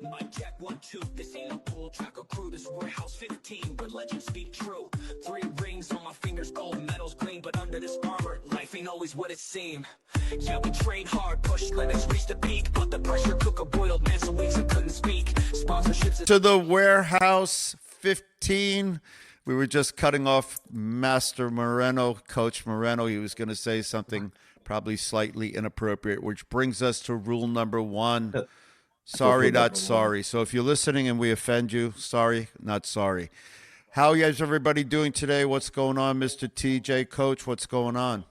Mic check 1 2. This ain't a pool track or crew. This warehouse 15, where legends speak true. 3 rings on my fingers, gold medals green, but under this armor, life ain't always what it seemed. Yeah, we trained hard, pushed limits, reached the peak, but the pressure cooker boiled, man, so weeks I couldn't speak. Sponsorships to the warehouse 15. We were just cutting off Master Moreno, Coach Moreno. He was going to say something probably slightly inappropriate, which brings us to rule number 1. Sorry, not sorry. So if you're listening and we offend you, sorry, not sorry. How is everybody doing today? What's going on, Mr. TJ? Coach, what's going on?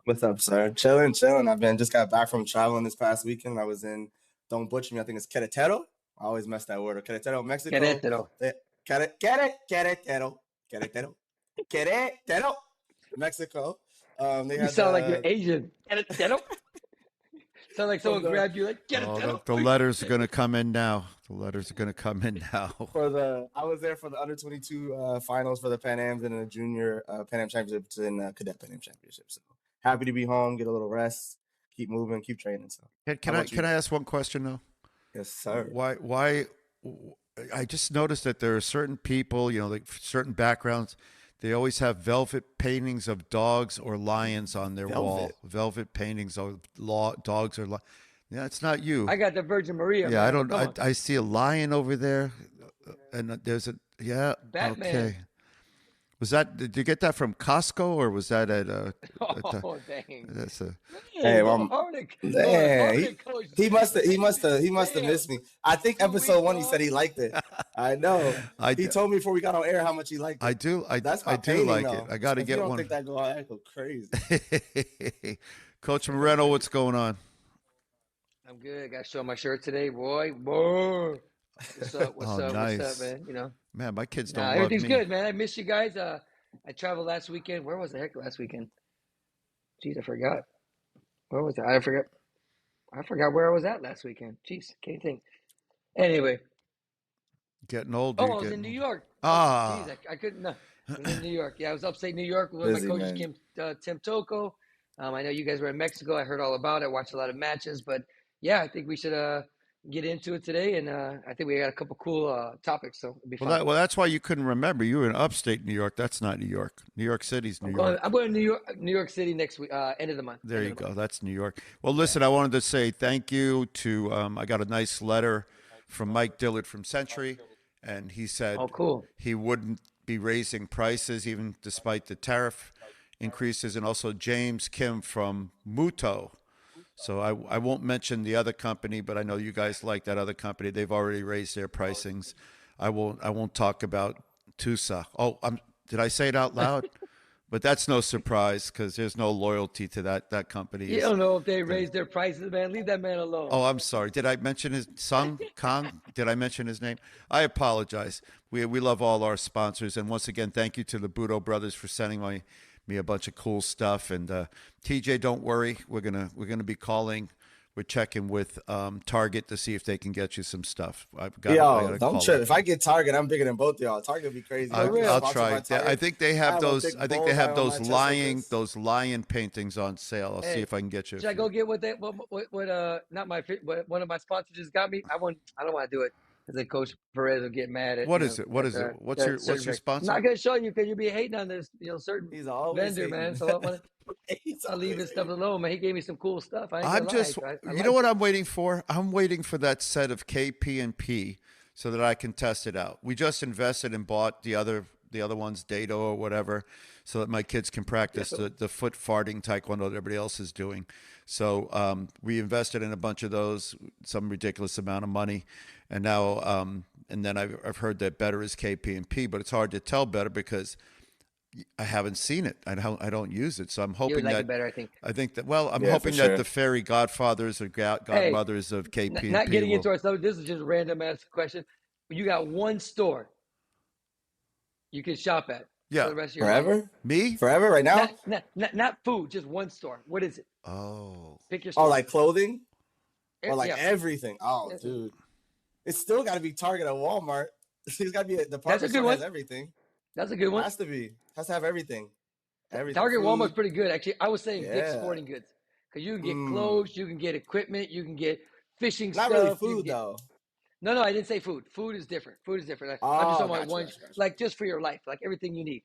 What's up, sir? Chilling. I've just got back from traveling this past weekend. I was in, don't butcher me, I think it's Querétaro. I always mess that word up. Querétaro, Mexico. Querétaro, Mexico. You sound like you're Asian. Sound like someone grabbed you like, the letters are going to come in now. I was there for the under 22 finals for the Pan Ams and the junior Pan Am championships and cadet Pan Am championships. So happy to be home, get a little rest, keep moving, keep training. So can I ask one question though? Yes, sir. Why? I just noticed that there are certain people, like certain backgrounds, they always have velvet paintings of dogs or lions on their wall. Velvet paintings of dogs or lions. Yeah, it's not you. I got the Virgin Maria. Yeah, man. I see a lion over there, and there's Batman. Okay. Did you get that from Costco or was that at dang. That's he must have missed me. I think episode 1 he said he liked it. I know. He told me before we got on air how much he liked it. I do like it. I got to get one. I don't think that go crazy. Coach Moreno, what's going on? I'm good. I got to show my shirt today, boy. What's up? Nice. What's up, man? Man, my kids don't love everything's me. good, man. I missed you guys. I traveled last weekend. Where was the heck last weekend? Jeez, I forgot. Where was it? I forgot where I was at last weekend. Jeez, can't think. Anyway. Getting old. I was in New York. Jeez, I couldn't. I was in New York. Yeah, I was upstate New York with my coach, Tim Toko. I know you guys were in Mexico. I heard all about it. Watched a lot of matches. But, yeah, I think we should get into it today, and I think we got a couple cool topics, so it'll be fun. Well, that's why you couldn't remember. You were in upstate New York. That's not New York. New York City's New York. I'm going to New York City next week, end of the month. There you go. That's New York. Well, listen, I wanted to say thank you to. I got a nice letter from Mike Dillard from Century, and he said, "Oh, cool." He wouldn't be raising prices even despite the tariff increases, and also James Kim from Muto. So I won't mention the other company, but I know you guys like that other company. They've already raised their pricings. I won't talk about Tusa. Oh, did I say it out loud? But that's no surprise because there's no loyalty to that company. You don't know if they raised their prices, man. Leave that man alone. Oh, I'm sorry. Did I mention his Sung Kang? Did I mention his name? I apologize. We love all our sponsors, and once again, thank you to the Budo brothers for sending me a bunch of cool stuff. And TJ, don't worry, we're gonna be calling. We're checking with Target to see if they can get you some stuff. Don't trip. If I get Target, I'm bigger than both of y'all. Target would be crazy. I'll try. I think they have those. I think they have those lion paintings on sale. I'll see if I can get you. Should I go get what not my one of my sponsors just got me? I don't want to do it. Because then Coach Perez will get mad at. What is it? What's your sponsor? I'm not gonna show you because you'll be hating on this, certain vendor, man. So I'll leave his stuff alone, man. He gave me some cool stuff. You know what I'm waiting for? I'm waiting for that set of KP&P so that I can test it out. We just invested and bought the other ones, Dado or whatever, so that my kids can practice the foot farting Taekwondo that everybody else is doing. So we invested in a bunch of those, some ridiculous amount of money. And now, and then I've heard that better is KP&P, but it's hard to tell better because I haven't seen it. I don't use it. So I'm hoping you would like it better, I think. I think that. Well, I'm hoping that the fairy godfathers or godmothers of KP&P. Not getting into our stuff. This is just a random ass question. You got one store you can shop at. Yeah. For the rest of your Forever? life. Me? Forever? Right now? Not food. Just one store. What is it? Oh. Pick your store. Oh, like clothing? Or like Yeah. everything? Oh, dude. It's still got to be Target or Walmart. It's got to be a department store that has everything. That's a good one. Has to be. Has to have everything. Target, Walmart's pretty good. Actually, I was saying Dick's Sporting Goods. Because you can get clothes, you can get equipment, you can get fishing stuff. Not really food, though. No, I didn't say food. Food is different. Food is different. I'm just Oh, talking about one, like just for your life, like everything you need.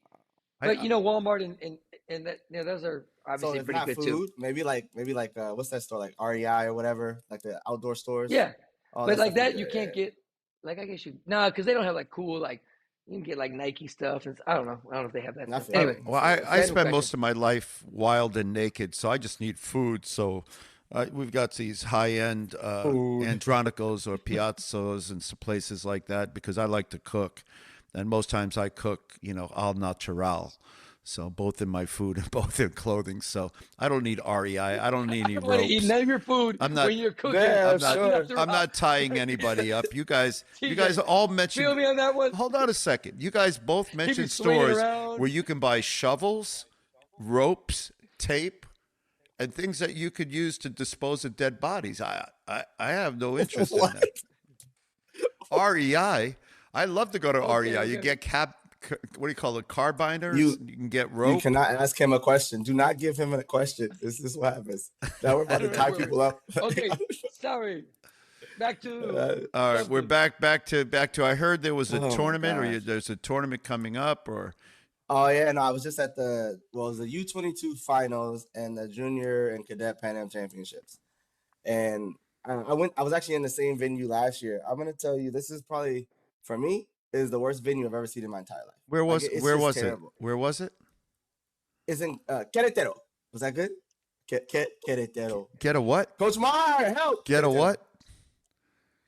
But Walmart and that, those are so obviously it's pretty not good too. food. Maybe like what's that store like REI or whatever, like the outdoor stores. Yeah, All but that like stuff is that good. you can't get. Like I guess you because they don't have like cool like you can get like Nike stuff and I don't know. I don't know if they have that I stuff. feel Anyway, you. Well, I random spend question. most of my life wild and naked, so I just need food. So we've got these high-end Food. Andronicos or Piazzos and some places like that because I like to cook, and most times I cook, al natural. So both in my food and both in clothing. So I don't need REI. I don't need I any don't want to eat ropes. none of your food I'm not. when you're cooking. Yeah, I'm not. sure. I'm not tying anybody up. You guys. You TJ, guys all feel mentioned. me on that one. Hold on a second. You guys both Keep you mentioned swinging stores around. where you can buy shovels, ropes, tape, and things that you could use to dispose of dead bodies. I have no interest in that. REI. I love to go to REI. You get what do you call it? Car binders. You can get You rope. cannot ask him a question. Do not give him a question. This is what happens. Now we're about to tie people up. Okay, sorry. Back to all right, we're back to. I heard there was a Oh my tournament, or gosh. there's a tournament coming up, or Oh yeah, no, I was just at it was the U22 finals and the junior and cadet Pan Am championships, and I was actually in the same venue last year. I'm gonna tell you, this is probably for me is the worst venue I've ever seen in my entire life. where was It's where just was terrible. it? Where was it? It's in Querétaro. Was that good? Querétaro. Get a what? Coach Mar, help! Get a Querétaro. what?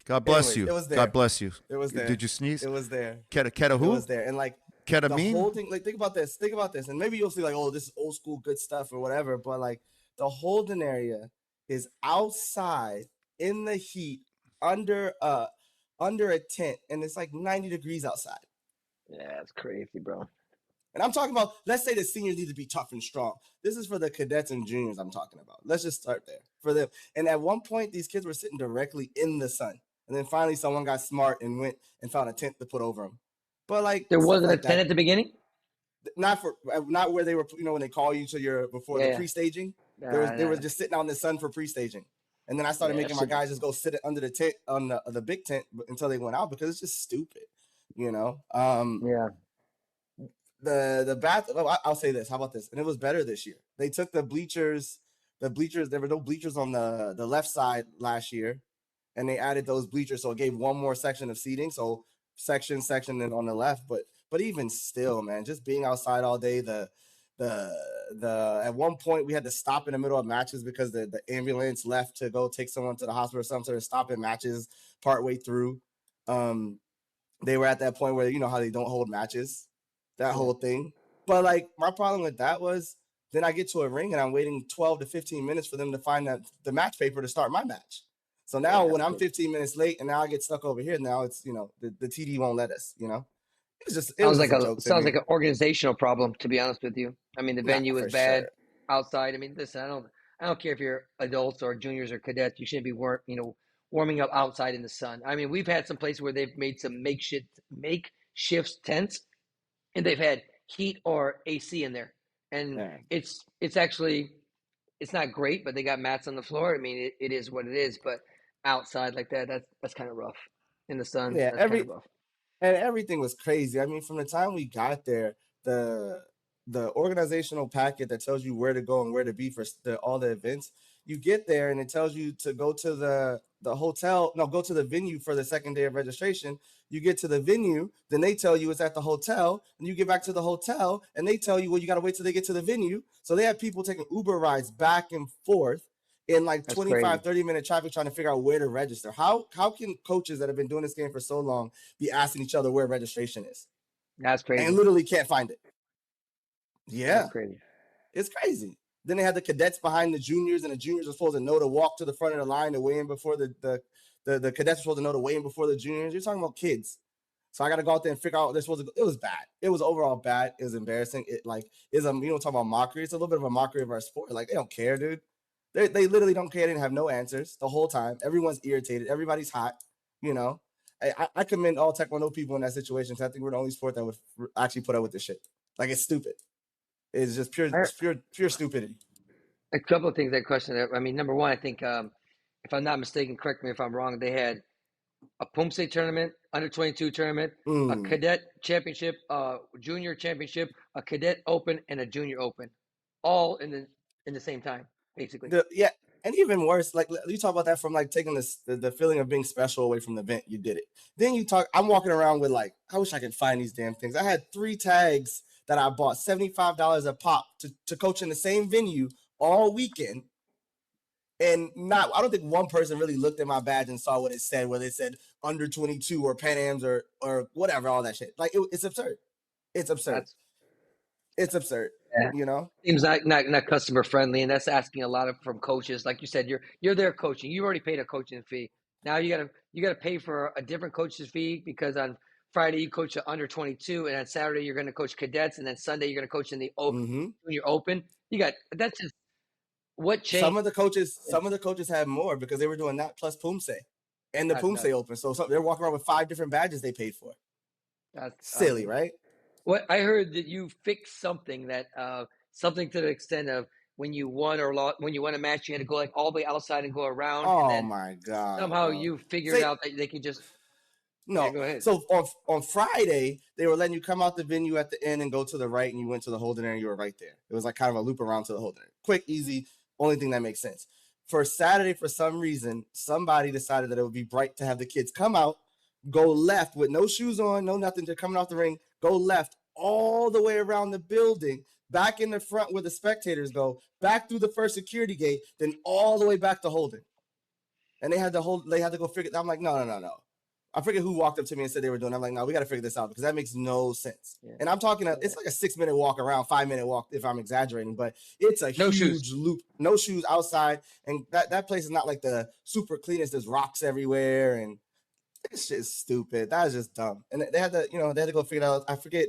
God bless Anyways, you. it was there. God bless you. It was there. Did you sneeze? It was there. Keta who? It was there. And like the Ketamine? whole thing, like think about this. And maybe you'll see like, oh, this is old school good stuff or whatever. But like the Holden area is outside in the heat under a tent, and it's like 90 degrees outside. Yeah, that's crazy, bro. And I'm talking about, let's say the seniors need to be tough and strong. This is for the cadets and juniors I'm talking about. Let's just start there for them. And at one point, these kids were sitting directly in the sun. And then finally, someone got smart and went and found a tent to put over them. But like, there wasn't like a tent at the beginning. Not where they were. When they call you to your the pre-staging. They were just sitting out in the sun for pre-staging. And then I started making my guys just go sit under the tent on the big tent until they went out because it's just stupid. Yeah. The bath. I'll say this. How about this? And it was better this year. They took the bleachers. There were no bleachers on the left side last year, and they added those bleachers, so it gave one more section of seating. So section, and on the left. But even still, man, just being outside all day. At one point we had to stop in the middle of matches because the ambulance left to go take someone to the hospital or something. So stopping matches partway through. They were at that point where how they don't hold matches. That whole thing. But like my problem with that was then I get to a ring and I'm waiting 12 to 15 minutes for them to find the match paper to start my match. So now when I'm 15 minutes late and now I get stuck over here, now it's the TD won't let us. It was like a joke. Sounds like an organizational problem, to be honest with you. I mean, the venue is bad outside. I mean, listen, I don't care if you're adults or juniors or cadets. You shouldn't be warming up outside in the sun. I mean, we've had some places where they've made some makeshift tents, and they've had heat or AC in there, and it's actually it's not great, but they got mats on the floor. I mean, it is what it is. But outside like that's kind of rough in the sun. Yeah, that's kind of rough. And everything was crazy. I mean, from the time we got there, the organizational packet that tells you where to go and where to be for all the events, you get there and it tells you to go to the hotel. No, go to the venue for the second day of registration. You get to the venue, then they tell you it's at the hotel, and you get back to the hotel, and they tell you, well, you got to wait till they get to the venue. So they have people taking Uber rides back and forth in like 25, 30-minute traffic trying to figure out where to register. How can coaches that have been doing this game for so long be asking each other where registration is? That's crazy. And literally can't find it. Yeah. That's crazy. It's crazy. Then they had the cadets behind the juniors, and the juniors are supposed to know to walk to the front of the line to weigh in before the cadets are supposed to know to weigh in before the juniors. You're talking about kids. So I got to go out there and figure out what they're supposed to go. It was bad. It was overall bad. It was embarrassing. It talk about mockery. It's a little bit of a mockery of our sport. Like, they don't care, dude. They literally don't care. They didn't have no answers the whole time. Everyone's irritated. Everybody's hot. I commend all Taekwondo people in that situation. I think we're the only sport that would actually put up with this shit. Like, it's stupid. It's just pure stupidity. A couple of things that question. I mean, number one, I think if I'm not mistaken, correct me if I'm wrong. They had a Pumse tournament, under 22 tournament, a cadet championship, junior championship, a cadet open, and a junior open, all in the same time, basically. Yeah, and even worse, like you talk about that from like taking the feeling of being special away from the event. You did it. Then you talk. I'm walking around with like, I wish I could find these damn things. I had 3 tags that I bought $75 a pop to coach in the same venue all weekend. And I don't think one person really looked at my badge and saw what it said, whether it said under 22 or Pan Ams or whatever, all that shit. Like it's absurd. It's absurd. It's absurd. Yeah. You know, Seems not customer friendly, and that's asking a lot from coaches. Like you said, you're there coaching. You already paid a coaching fee. Now you gotta pay for a different coach's fee because on Friday you coach the under 22, and on Saturday you're going to coach cadets, and then Sunday you're going to coach in the open, junior open. That's just what changed. Some of the coaches had more because they were doing that plus Pumse and the Pumse Open. So they're walking around with 5 different badges they paid for. That's silly, right? What I heard that you fixed something that something to the extent of when you won or lost, when you won a match, you had to go like all the way outside and go around. Oh and then my god! Somehow you figured out that they could just. No, yeah, go ahead. So on Friday, they were letting you come out the venue at the end and go to the right, and you went to the holding area and you were right there. It was like kind of a loop around to the holding area. Quick, easy, only thing that makes sense. For Saturday, for some reason, somebody decided that it would be bright to have the kids come out, go left with no shoes on, no nothing, they're coming off the ring, go left all the way around the building, back in the front where the spectators go, back through the first security gate, then all the way back to holding. And they had to go figure. I'm like, no. I forget who walked up to me and said they were doing it. I'm like, no, we got to figure this out because that makes no sense. Yeah. And I'm talking, it's like a 6-minute walk around, 5-minute walk if I'm exaggerating, but it's a huge loop. No shoes outside. And that place is not like the super cleanest. There's rocks everywhere. And this shit is stupid. That is just dumb. And they had to go figure it out. I forget.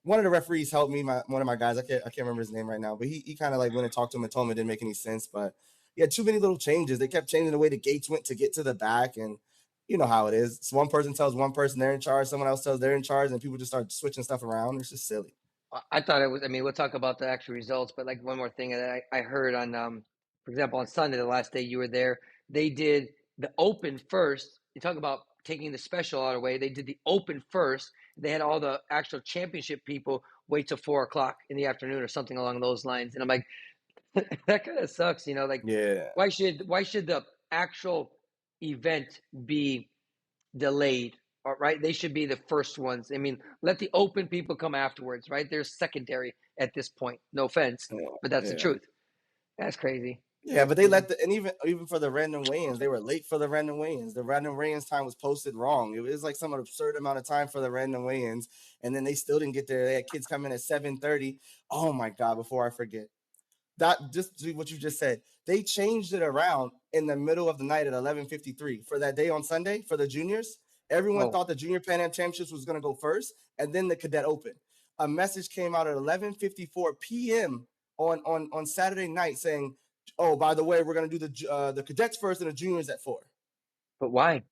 One of the referees helped me, one of my guys. I can't remember his name right now, but he kind of like went and talked to him and told him it didn't make any sense. But yeah, too many little changes. They kept changing the way the gates went to get to the back. And you know how it is. So one person tells one person they're in charge, someone else tells they're in charge, and people just start switching stuff around. It's just silly. I thought it was. I mean, we'll talk about the actual results, but like one more thing that I heard on, for example, on Sunday, the last day you were there, they did the open first. You talk about taking the special out of the way. They did the open first. They had all the actual championship people wait till 4:00 in the afternoon or something along those lines. And I'm like, that kind of sucks, Like, yeah. Why should the actual event be delayed? Right? They should be the first ones. I mean, let the open people come afterwards, right? They're secondary at this point. No offense, but that's the truth. That's crazy. Yeah, but they let and even for the random weigh-ins, they were late for the random weigh-ins. The random weigh-ins time was posted wrong. It was like some absurd amount of time for the random weigh-ins, and then they still didn't get there. They had kids come in at 7:30. Oh my god! Before I forget, that just what you just said. They changed it around in the middle of the night at 11:53 for that day on Sunday for the juniors. Everyone thought the Junior Pan Am Championships was going to go first, and then the Cadet Open. A message came out at 11:54 p.m. on Saturday night saying, "Oh, by the way, we're going to do the cadets first and the juniors at 4." But why?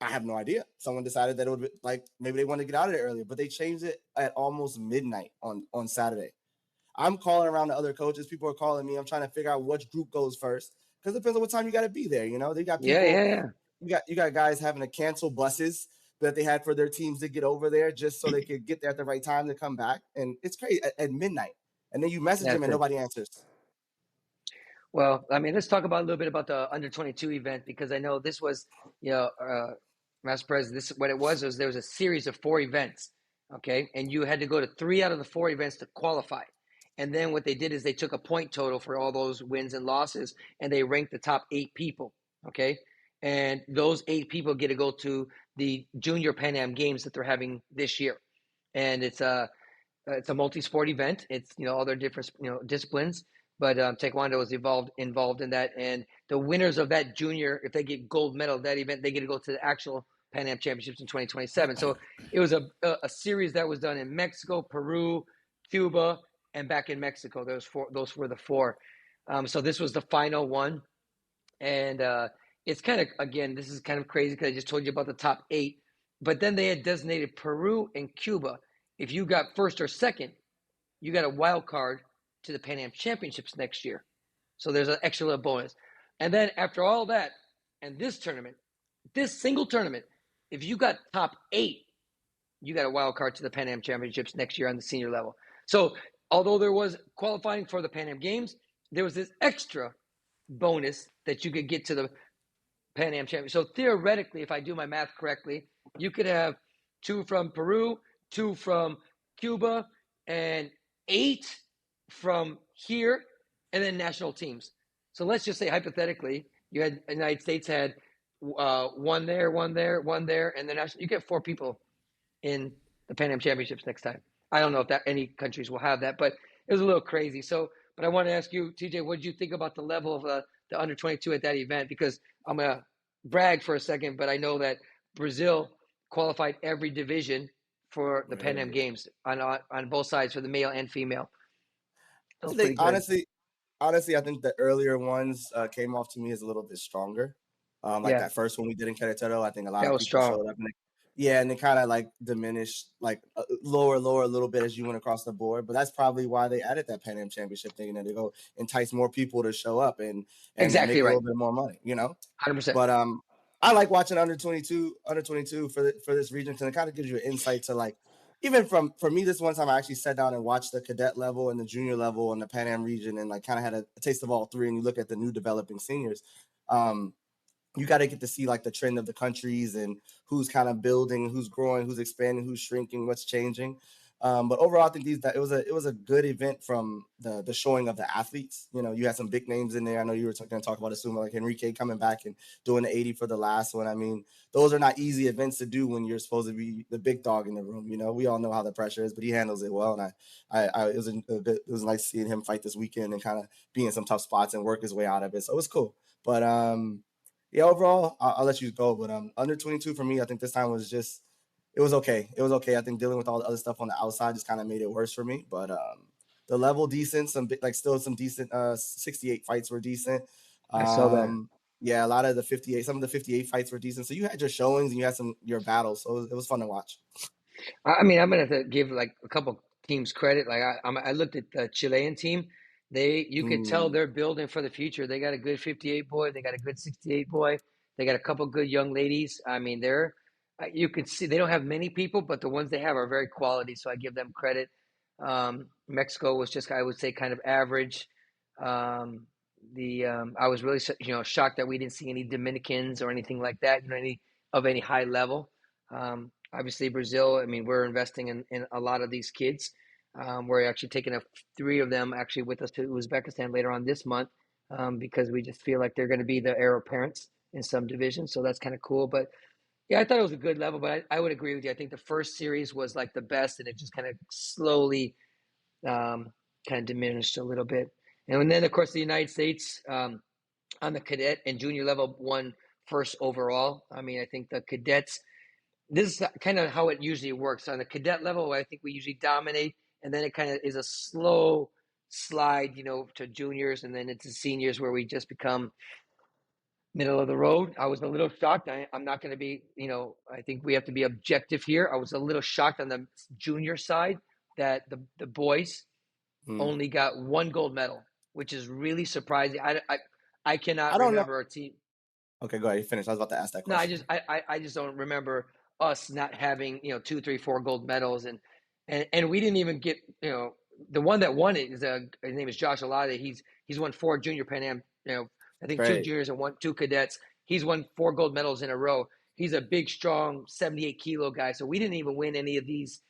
I have no idea. Someone decided that it would be like maybe they wanted to get out of there earlier, but they changed it at almost midnight on Saturday. I'm calling around to other coaches. People are calling me. I'm trying to figure out which group goes first because it depends on what time you got to be there. They got people. Yeah. You got guys having to cancel buses that they had for their teams to get over there just so they could get there at the right time to come back. And it's crazy at midnight. And then you message them and nobody answers. Well, I mean, let's talk about a little bit about the under 22 event because I know this was, Master President, this what it was there was a series of 4 events, okay, and you had to go to 3 out of the 4 events to qualify. And then what they did is they took a point total for all those wins and losses, and they ranked the top 8 people, okay, and those 8 people get to go to the Junior Pan Am Games that they're having this year, and it's a multi-sport event. It's all their different disciplines. But Taekwondo is involved in that. And the winners of that junior, if they get gold medal at that event, they get to go to the actual Pan Am Championships in 2027. So it was a series that was done in Mexico, Peru, Cuba, and back in Mexico. Those were the 4. So this was the final one. And it's kind of, again, this is kind of crazy because I just told you about the top 8. But then they had designated Peru and Cuba. If you got first or second, you got a wild card to the Pan Am Championships next year. So there's an extra little bonus. And then after all that, and this single tournament, if you got top 8, you got a wild card to the Pan Am Championships next year on the senior level. So although there was qualifying for the Pan Am Games, there was this extra bonus that you could get to the Pan Am Championship. So theoretically, if I do my math correctly, you could have 2 from Peru, 2 from Cuba, and 8 from here, and then national teams. So let's just say hypothetically, you had the United States had one there, one there, one there, and then you get 4 people in the Pan Am Championships next time. I don't know if that any countries will have that, but it was a little crazy. So, but I want to ask you, TJ, what did you think about the level of the under 22 at that event? Because I'm gonna brag for a second, but I know that Brazil qualified every division for the Pan Am Games on both sides for the male and female. That was pretty good. Honestly, I think the earlier ones came off to me as a little bit stronger. Like that first one we did in Querétaro, I think a lot of people showed up. And they kind of like diminished, like lower a little bit as you went across the board. But that's probably why they added that Pan Am Championship thing, and they go entice more people to show up and exactly make right. a little bit more money, 100%. But I like watching under 22 for this region because it kind of gives you an insight to like, even for me, this one time I actually sat down and watched the cadet level and the junior level and the Pan Am region and like kind of had a taste of all three. And you look at the new developing seniors, you got to get to see like the trend of the countries and who's kind of building, who's growing, who's expanding, who's shrinking, what's changing. But overall, I think it was a good event from the showing of the athletes. You had some big names in there. I know you were going to talk about Asuma, like Enrique coming back and doing the 80 for the last one. I mean, those are not easy events to do when you're supposed to be the big dog in the room. We all know how the pressure is, but he handles it well. And it was nice seeing him fight this weekend and kind of be in some tough spots and work his way out of it. So it was cool. But yeah, overall, I'll let you go. But under 22 for me, I think this time was just. It was okay. I think dealing with all the other stuff on the outside just kind of made it worse for me. But the level decent, still some decent 68 fights were decent. I saw that. Yeah, a lot of some of the 58 fights were decent. So you had your showings and you had your battles. So it was fun to watch. I mean, I'm gonna have to give like a couple teams credit. Like I looked at the Chilean team. You could tell they're building for the future. They got a good 58 boy. They got a good 68 boy. They got a couple good young ladies. I mean, you could see they don't have many people, but the ones they have are very quality. So I give them credit. Mexico was just, I would say, kind of average. I was really shocked that we didn't see any Dominicans or anything like that. Any high level. Obviously, Brazil. I mean, we're investing in a lot of these kids. We're actually taking 3 of them actually with us to Uzbekistan later on this month because we just feel like they're going to be the heir apparents in some divisions. So that's kind of cool. But yeah, I thought it was a good level, but I would agree with you. I think the first series was like the best, and it just kind of slowly kind of diminished a little bit. And then, of course, the United States on the cadet and junior level won first overall. I mean, I think the cadets, this is kind of how it usually works. On the cadet level, I think we usually dominate, and then it kind of is a slow slide, to juniors, and then it's seniors where we just become middle of the road. I was a little shocked. I'm not going to be, I think we have to be objective here. I was a little shocked on the junior side that the boys only got 1 gold medal, which is really surprising. I cannot remember a team. Okay, go ahead. You finish. I was about to ask that question. No, I just don't remember us not having 2, 3, 4 gold medals, and we didn't even get the one that won it is his name is Josh Alade. He's won 4 junior Pan Am. I think 2 juniors and 2 cadets. He's won 4 gold medals in a row. He's a big, strong 78 kilo guy. So we didn't even win any of these.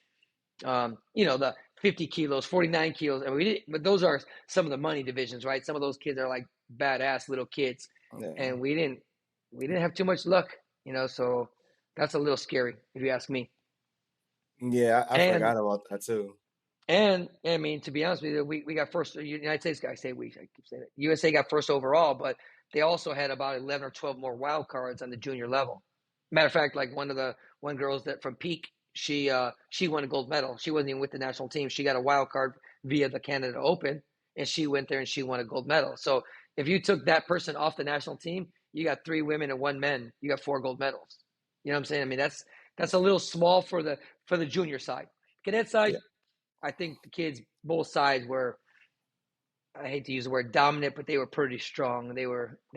The 50 kilos, 49 kilos, and we didn't. But those are some of the money divisions, right? Some of those kids are like badass little kids, and we didn't have too much luck, So that's a little scary, if you ask me. Yeah, I forgot about that too. And I mean, to be honest with you, we got first. United States, I keep saying it. USA got first overall, but they also had about 11 or 12 more wild cards on the junior level. Matter of fact, like one girl that from Peak, she won a gold medal. She wasn't even with the national team. She got a wild card via the Canada Open, and she went there and she won a gold medal. So if you took that person off the national team, you got 3 women and 1 man. You got 4 gold medals. You know what I'm saying? I mean, that's a little small for the junior side. Cadet side. Yeah. I think the kids, both sides were, I hate to use the word dominant, but they were pretty strong. They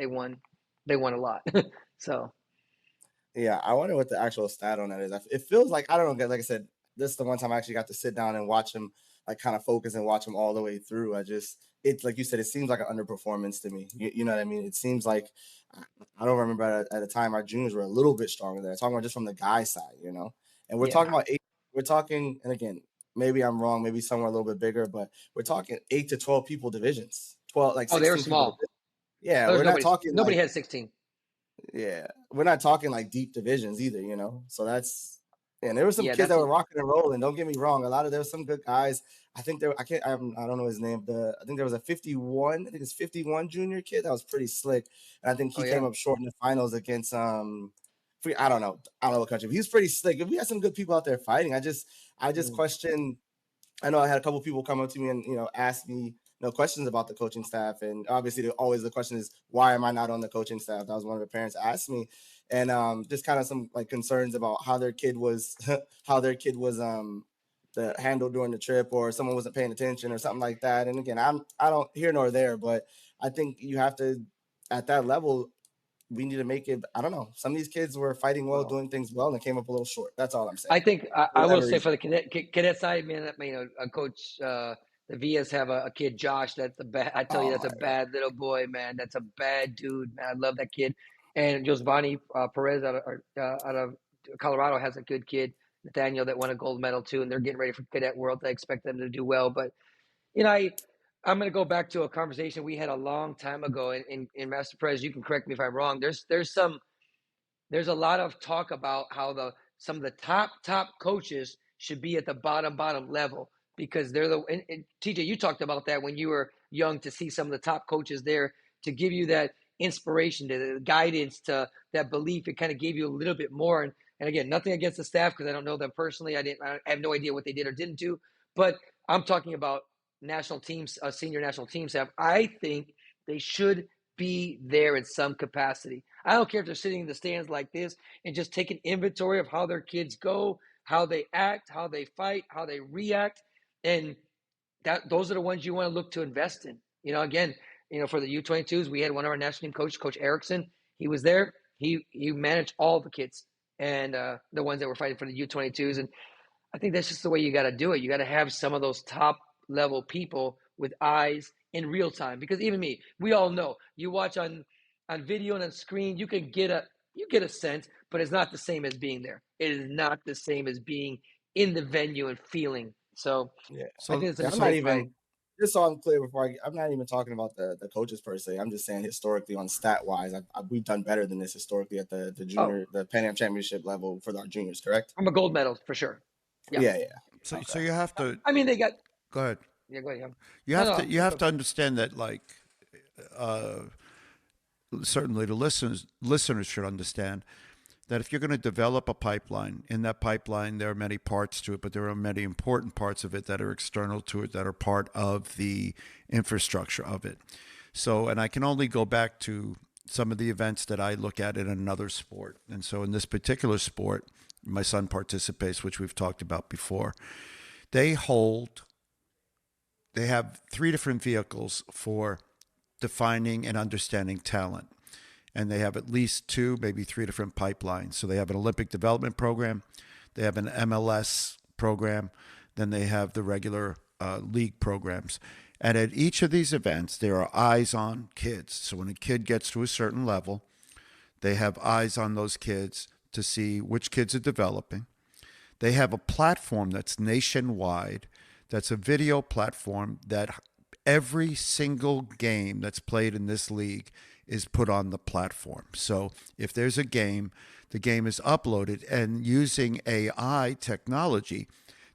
won a lot. So. Yeah, I wonder what the actual stat on that is. It feels like, I don't know, like I said, this is the one time I actually got to sit down and watch him, like kind of focus and watch him all the way through. It's like you said, it seems like an underperformance to me. You know what I mean? It seems like, I I don't remember at the time our juniors were a little bit stronger there. Talking about just from the guy side, and we're Yeah. talking about we're talking, and again, maybe I'm wrong, maybe somewhere a little bit bigger, but we're talking 8 to 12 people divisions, 12, like Oh, they were 16 people small. divisions. Yeah, There's we're not talking nobody like, had 16. yeah, we're not talking like deep divisions either. So and there were some Yeah, kids that that's were rocking and rolling. Don't get me wrong. There were some good guys. I think I don't know his name. I think there was a 51, I think it's 51 junior kid that was pretty slick. And I think oh he yeah. came up short in the finals against, I don't know. I don't know what country, but he was pretty slick. We had some good people out there fighting. I just Mm. question. I know I had a couple people come up to me and ask me questions about the coaching staff, and obviously always the question is, why am I not on the coaching staff? That was one of the parents asked me, and just kind of some like concerns about how their kid was how their kid was the handled during the trip, or someone wasn't paying attention or something like that. And again, I don't here nor there, but I think you have to, at that level, we need to make it. I don't know. Some of these kids were fighting well, Well, doing things well, and came up a little short. That's all I'm saying. I think For I will whatever say reason. for the cadet side, man, coach, the Vias have a kid, Josh. That's a bad. I tell you, that's Oh, a bad little boy, man. That's a bad dude, man. I love that kid. And Josvani Perez out of Colorado has a good kid, Nathaniel, that won a gold medal too. And they're getting ready for Cadet World. I expect them to do well. But you know, I'm going to go back to a conversation we had a long time ago in Master Perez. You can correct me if I'm wrong. There's a lot of talk about how some of the top coaches should be at the bottom level because they're and TJ, you talked about that when you were young, to see some of the top coaches there to give you that inspiration, to the guidance, to that belief. It kind of gave you a little bit more. And again, nothing against the staff because I don't know them personally. I have no idea what they did or didn't do, but I'm talking about national teams, senior national team staff. I think they should be there in some capacity. I don't care if they're sitting in the stands like this and just take an inventory of how their kids go, how they act, how they fight, how they react, and those are the ones you want to look to invest in. Again, for the U22s, we had one of our national team coach, Coach Erickson. He was there. He managed all the kids and the ones that were fighting for the U22s, and I think that's just the way you got to do it. You got to have some of those top level people with eyes in real time. Because even me, we all know you watch on video and on screen, you get a sense, but it's not the same as being there. It is not the same as being in the venue and feeling. So yeah. I think So it's a Yeah, I'm not mistake by. even, just so I'm clear I'm not even talking about the coaches per se. I'm just saying historically, on stat wise, we've done better than this historically at the Oh, junior, the Pan Am Championship level for our juniors, correct? I'm a gold medal for sure. Yeah. Yeah, yeah. so Okay. you have to I mean, they got. go ahead. Yeah, go ahead. Yeah. You No, have no, to you that's have to okay. understand that, like, uh, certainly the listeners should understand that if you're going to develop a pipeline, in that pipeline there are many parts to it, but there are many important parts of it that are external to it, that are part of the infrastructure of it. So, and I can only go back to some of the events that I look at in another sport. And so in this particular sport, my son participates, which we've talked about before. They hold they have three different vehicles for defining and understanding talent. And they have at least two, maybe three different pipelines. So they have an Olympic development program, they have an MLS program, then they have the regular league programs. And at each of these events, there are eyes on kids. So when a kid gets to a certain level, they have eyes on those kids to see which kids are developing. They have a platform that's nationwide, that's a video platform that every single game that's played in this league is put on the platform. So if there's a game, the game is uploaded, and using AI technology,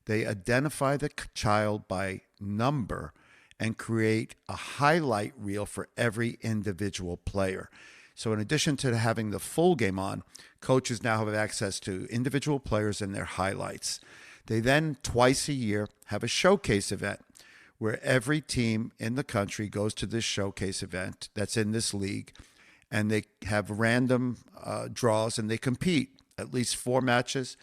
they identify the child by number and create a highlight reel for every individual player. So in addition to having the full game on, coaches now have access to individual players and their highlights. They then, twice a year, have a showcase event where every team in the country goes to this showcase event that's in this league, and they have random draws, and they compete at least 4 matches,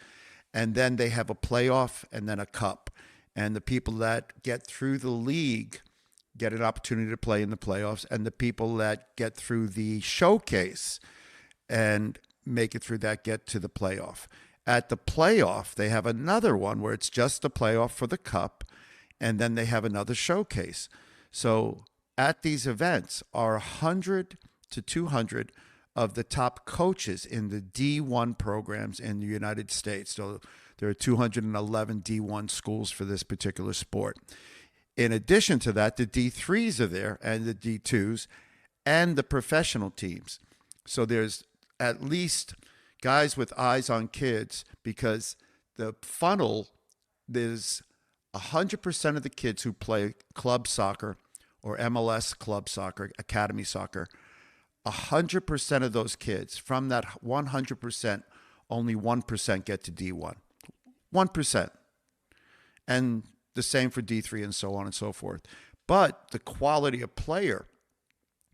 and then they have a playoff and then a cup. And the people that get through the league get an opportunity to play in the playoffs, and the people that get through the showcase and make it through that get to the playoff. At the playoff, they have another one where it's just the playoff for the cup, and then they have another showcase. So at these events are 100 to 200 of the top coaches in the D1 programs in the United States. So there are 211 D1 schools for this particular sport. In addition to that, the D3s are there and the D2s and the professional teams. So there's at least guys with eyes on kids, because the funnel, there's 100% of the kids who play club soccer or MLS club soccer, academy soccer. 100% of those kids, from that 100%, only 1% get to D1. 1%. And the same for D3 and so on and so forth. But the quality of player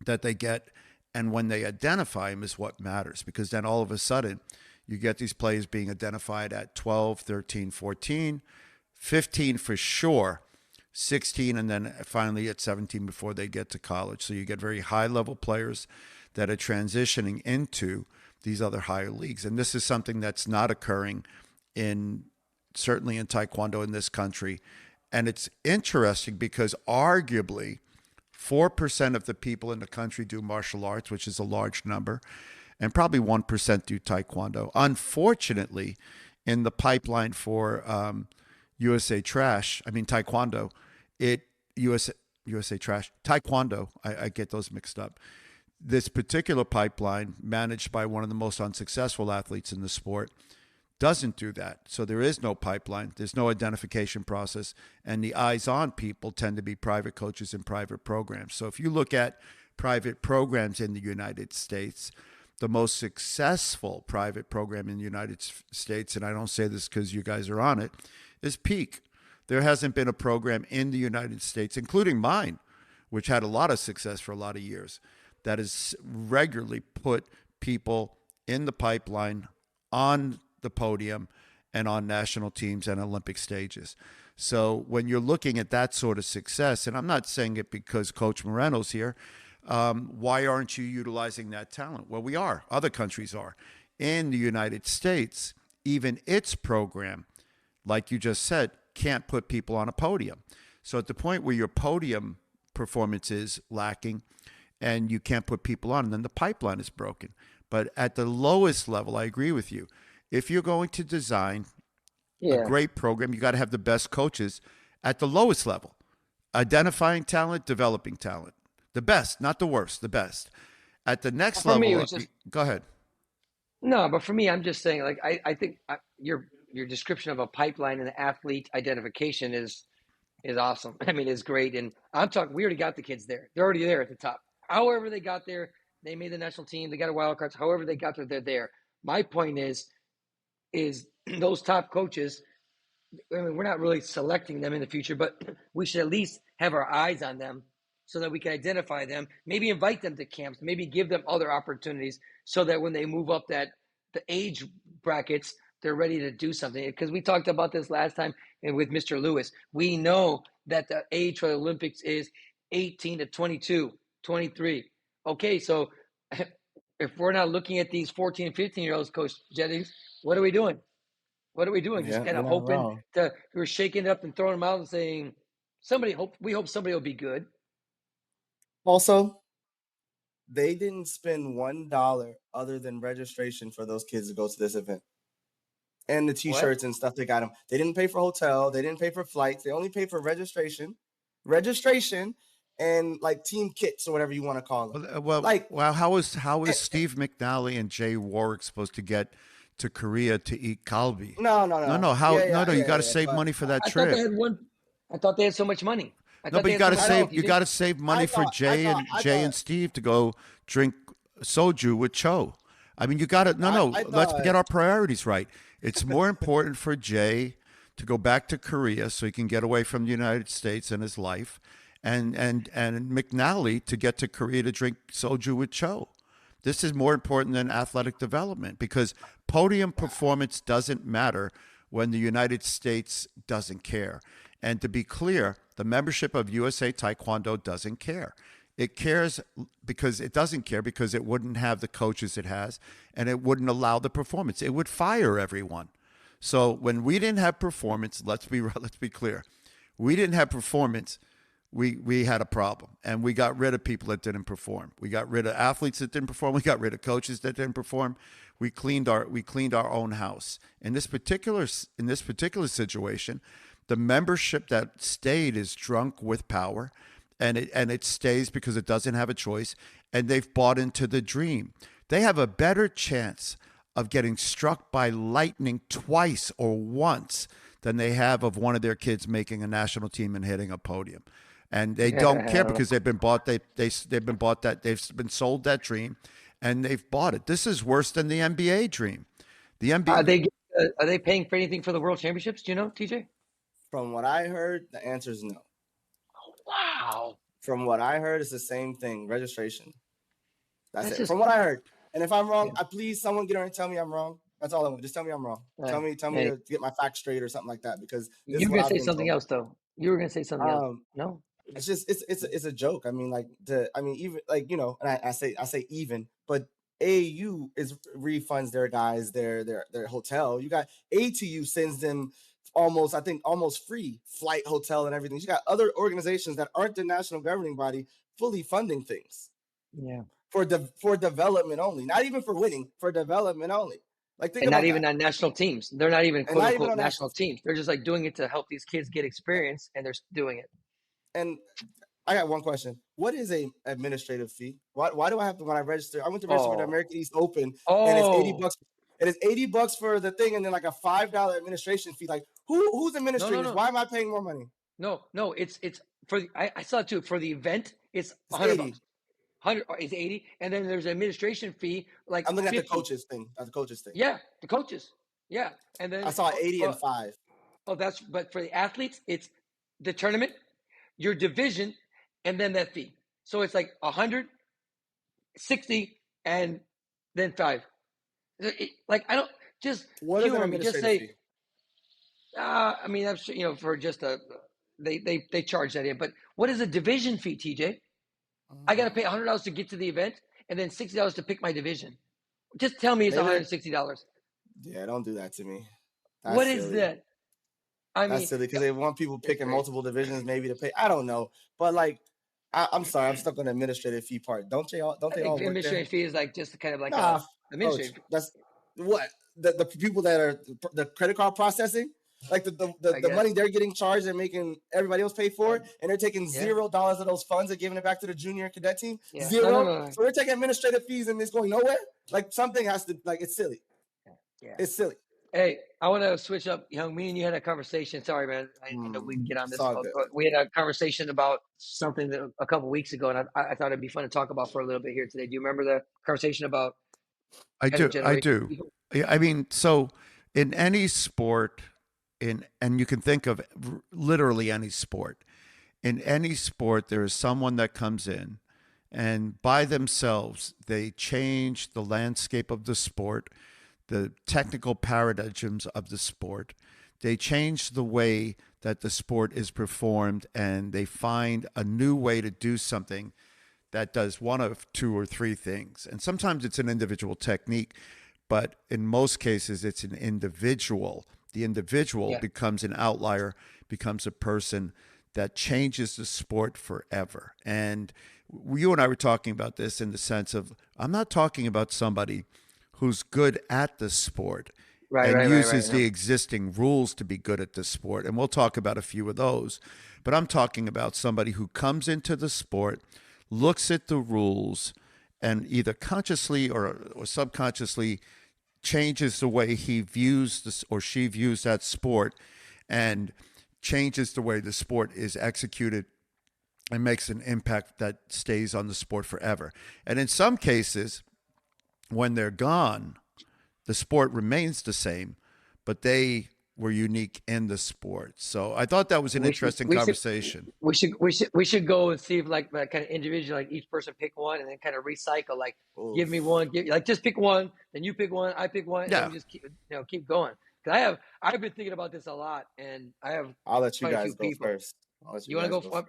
that they get and when they identify them is what matters, because then all of a sudden you get these players being identified at 12, 13, 14, 15 for sure, 16, and then finally at 17 before they get to college. So you get very high-level players that are transitioning into these other higher leagues. And this is something that's not occurring certainly in Taekwondo in this country. And it's interesting because arguably 4% of the people in the country do martial arts, which is a large number, and probably 1% do Taekwondo. Unfortunately, in the pipeline for Taekwondo, Taekwondo, I get those mixed up. This particular pipeline, managed by one of the most unsuccessful athletes in the sport, doesn't do that. So there is no pipeline. There's no identification process. And the eyes-on people tend to be private coaches in private programs. So if you look at private programs in the United States, the most successful private program in the United States, and I don't say this because you guys are on it, is Peak. There hasn't been a program in the United States, including mine, which had a lot of success for a lot of years, that has regularly put people in the pipeline on the podium and on national teams and Olympic stages. So when you're looking at that sort of success, and I'm not saying it because Coach Moreno's here, why aren't you utilizing that talent? Well, we are. Other countries are. In the United States, even its program, like you just said, can't put people on a podium. So at the point where your podium performance is lacking and you can't put people on, then the pipeline is broken. But at the lowest level, I agree with you. If you're going to design a great program, you got to have the best coaches at the lowest level, identifying talent, developing talent. The best, not the worst, the best. At the next level, go ahead. No, but for me, I'm just saying, like, I think your description of a pipeline and athlete identification is awesome. I mean, it's great. And I'm talking, we already got the kids there. They're already there at the top. However they got there, they made the national team, they got a wild card. However they got there, they're there. My point is those top coaches, I mean, we're not really selecting them in the future, but we should at least have our eyes on them so that we can identify them, maybe invite them to camps, maybe give them other opportunities so that when they move up the age brackets, they're ready to do something. Because we talked about this last time with Mr. Lewis. We know that the age for the Olympics is 18 to 22, 23. Okay, so if we're not looking at these 14 and 15-year-olds, Coach Jennings, what are we doing? What are we doing? Just kind of hoping we're shaking it up and throwing them out and saying, we hope somebody will be good. Also, they didn't spend $1 other than registration for those kids to go to this event. And the T-shirts and stuff they got them. They didn't pay for hotel. They didn't pay for flights. They only paid for registration, and like team kits or whatever you want to call them. How is Steve McNally and Jay Warwick supposed to get to Korea to eat kalbi? No. You got to save money for that trip. I thought they had so much money. But you got to save. You got to save money for Jay and Steve to go drink soju with Cho. I mean, you got to. Let's get our priorities right. It's more important for Jay to go back to Korea so he can get away from the United States and his life, and McNally to get to Korea to drink soju with Cho. This is more important than athletic development, because podium performance doesn't matter when the United States doesn't care. And to be clear, the membership of USA Taekwondo doesn't care. It cares because it doesn't care because it wouldn't have the coaches it has, and it wouldn't allow the performance. It would fire everyone. So when we didn't have performance, let's be clear, we didn't have performance. We had a problem, and we got rid of people that didn't perform. We got rid of athletes that didn't perform. We got rid of coaches that didn't perform. We cleaned our own house. In this particular situation, the membership that stayed is drunk with power, and it stays because it doesn't have a choice, and they've bought into the dream. They have a better chance of getting struck by lightning twice or once than they have of one of their kids making a national team and hitting a podium. And they don't care because they've been bought. They've been sold that dream, and they've bought it. This is worse than the NBA dream. The NBA are they paying for anything for the World Championships? Do you know, TJ? From what I heard, the answer is no. Wow. From what I heard, it's the same thing. Registration. That's it. From what I heard. And if I'm wrong, please someone get on and tell me I'm wrong. That's all I want. Just tell me I'm wrong. Tell me to get my facts straight or something like that. Because you were gonna say something else though. You were gonna say something else. No. It's just it's a joke. I mean, even like, you know, and I say even, but AAU refunds their guys their hotel. You got ATU sends them almost free flight, hotel, and everything. You got other organizations that aren't the national governing body fully funding things. Yeah. For development only, not even for winning, for development only. Like, think and about not even that. on national teams. They're not even quote unquote national teams. They're just like doing it to help these kids get experience, and they're doing it. And I got one question. What is a administrative fee? Why do I have to, when I register? I went to register for the American East Open, and it's $80. It is $80 for the thing, and then like a $5 administration fee. Like, who's administrators? No. Why am I paying more money? No, it's for the, I saw it too. For the event, it's $100. 100 is 80, and then there's an administration fee. Like, I'm looking 50. at the coaches thing. Yeah, the coaches. Yeah, and then I saw 80 and 5. Oh, but for the athletes, it's the tournament, your division, and then that fee. So it's like 160 and then 5. Like, I don't just what humor me. Just say. I mean, I'm sure, you know, for just they charge that in. But what is a division fee, TJ? I got to pay $100 to get to the event, and then $60 to pick my division. Just tell me it's $160. Yeah, don't do that to me. What is that? I mean, that's silly because they want people picking multiple divisions maybe to pay. I don't know, but like, I'm sorry, I'm stuck on the administrative fee part. Don't they all? Administrative fee is like just kind of like administrative. That's what the people that are the credit card processing. Like the money they're getting charged and making everybody else pay for it, and they're taking $0 of those funds and giving it back to the junior and cadet team. Yeah. Zero. No. So we're taking administrative fees and it's going nowhere. Like, something has to, like, it's silly. Yeah. It's silly. Hey, I want to switch up. Young, me and you had a conversation. Sorry, man. I know we can get on this. We had a conversation about something that a couple weeks ago, and I thought it'd be fun to talk about for a little bit here today. Do you remember the conversation about? I do. People? I mean, so in any sport. And you can think of literally any sport. In any sport, there is someone that comes in, and by themselves, they change the landscape of the sport, the technical paradigms of the sport. They change the way that the sport is performed, and they find a new way to do something that does one of two or three things. And sometimes it's an individual technique, but in most cases, it's an individual. The individual becomes an outlier, becomes a person that changes the sport forever. And you and I were talking about this in the sense of, I'm not talking about somebody who's good at the sport and uses the existing rules to be good at the sport. And we'll talk about a few of those. But I'm talking about somebody who comes into the sport, looks at the rules, and either consciously or subconsciously changes the way he views this or she views that sport, and changes the way the sport is executed, and makes an impact that stays on the sport forever. And in some cases, when they're gone, the sport remains the same, but they were unique in the sport. So I thought that was an interesting conversation. We should go and see if like kind of individual, like each person pick one and then kind of recycle. Like, give me one, just pick one, then you pick one, I pick one, and then we just keep going. Because I've been thinking about this a lot, and I'll let you guys go first. You want to go?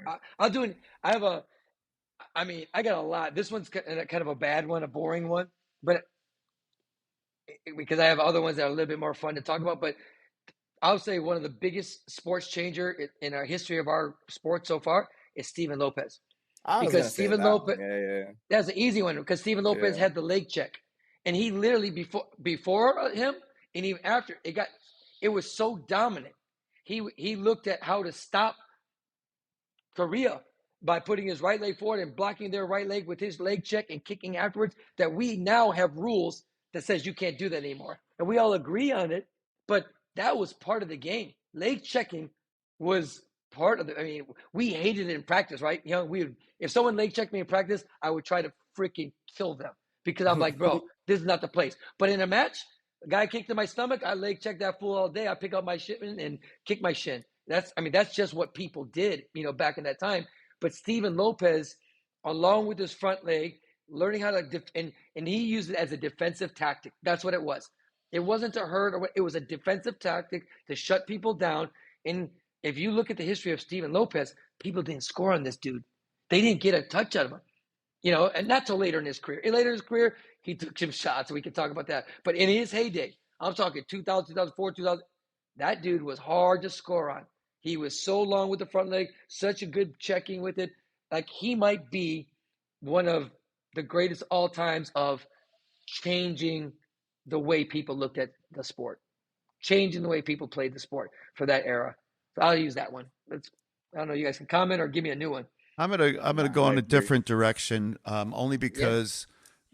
I mean, I got a lot. This one's kind of a bad one, a boring one, but because I have other ones that are a little bit more fun to talk about. But I'll say one of the biggest sports changer in our history of our sport so far is Steven Lopez. I was Because gonna say Steven that Lopez, one. Yeah. that's an easy one because Steven Lopez had the leg check, and he literally before him and even after it was so dominant. He looked at how to stop Korea by putting his right leg forward and blocking their right leg with his leg check and kicking afterwards, that we now have rules that says you can't do that anymore. And we all agree on it, but that was part of the game. Leg checking was part of I mean, we hated it in practice, right? If someone leg checked me in practice, I would try to freaking kill them because I'm like, bro, this is not the place. But in a match, a guy kicked in my stomach, I leg check that fool all day. I pick up my shin and kick my shin. That's just what people did, back in that time. But Steven Lopez, along with his front leg, learning how to and he used it as a defensive tactic. That's what it was. It wasn't to hurt, it was a defensive tactic to shut people down. And if you look at the history of Steven Lopez, people didn't score on this dude. They didn't get a touch out of him, and not till later in his career. Later in his career, he took some shots, and we can talk about that. But in his heyday, I'm talking 2000, 2004, 2000, that dude was hard to score on. He was so long with the front leg, such a good checking with it. Like, he might be one of the greatest all times of changing the way people looked at the sport, changing the way people played the sport for that era. So I'll use that one. I don't know. You guys can comment or give me a new one. I'm gonna go in a different direction, only because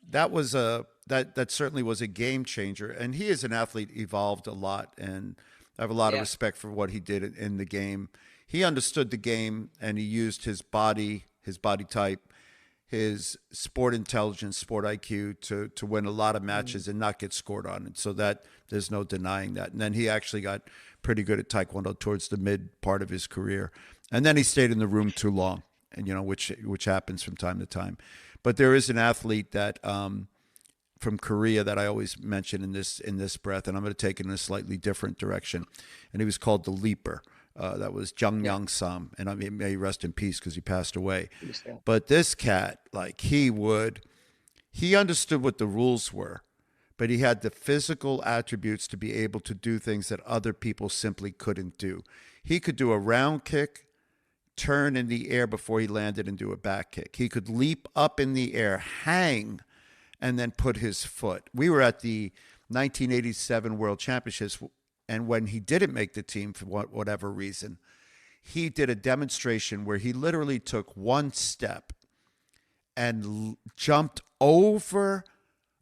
that was that certainly was a game changer, and he as an athlete evolved a lot, and I have a lot of respect for what he did in the game. He understood the game, and he used his body type, his sport intelligence, sport IQ to win a lot of matches and not get scored on. And so that there's no denying that. And then he actually got pretty good at Taekwondo towards the mid part of his career. And then he stayed in the room too long, and which happens from time to time. But there is an athlete that from Korea that I always mention in this breath, and I'm going to take it in a slightly different direction. And he was called the Leaper. That was Jung Young Sam, and I mean, may he rest in peace because he passed away. But this cat, like, he understood what the rules were, but he had the physical attributes to be able to do things that other people simply couldn't do. He could do a round kick, turn in the air before he landed, and do a back kick. He could leap up in the air, hang, and then put his foot. We were at the 1987 World Championships, and when he didn't make the team for whatever reason, he did a demonstration where he literally took one step and jumped over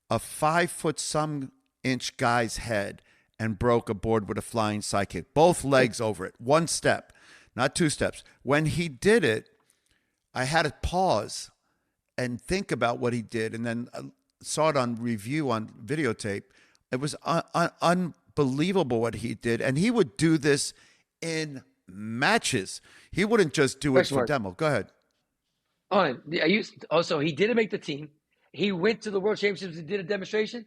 a 5-foot-some-inch guy's head and broke a board with a flying side kick. Both legs over it. One step, not two steps. When he did it, I had to pause and think about what he did, and then saw it on review on videotape. It was unbelievable what he did, and he would do this in matches. He wouldn't just do it for demo. Go ahead. So he didn't make the team. He went to the World Championships and did a demonstration?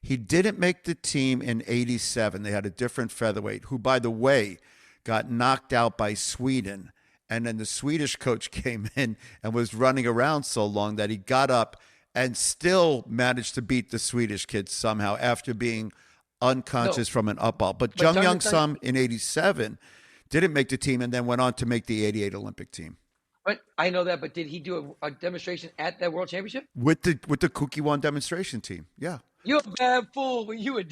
He didn't make the team in 87. They had a different featherweight, who, by the way, got knocked out by Sweden. And then the Swedish coach came in and was running around so long that he got up and still managed to beat the Swedish kid somehow after being unconscious from an up ball. But Jung Young Sam in 87 didn't make the team and then went on to make the 88 Olympic team. But I know that, but did he do a demonstration at that World Championship? With the Kukiwon demonstration team, yeah. You're a bad fool when you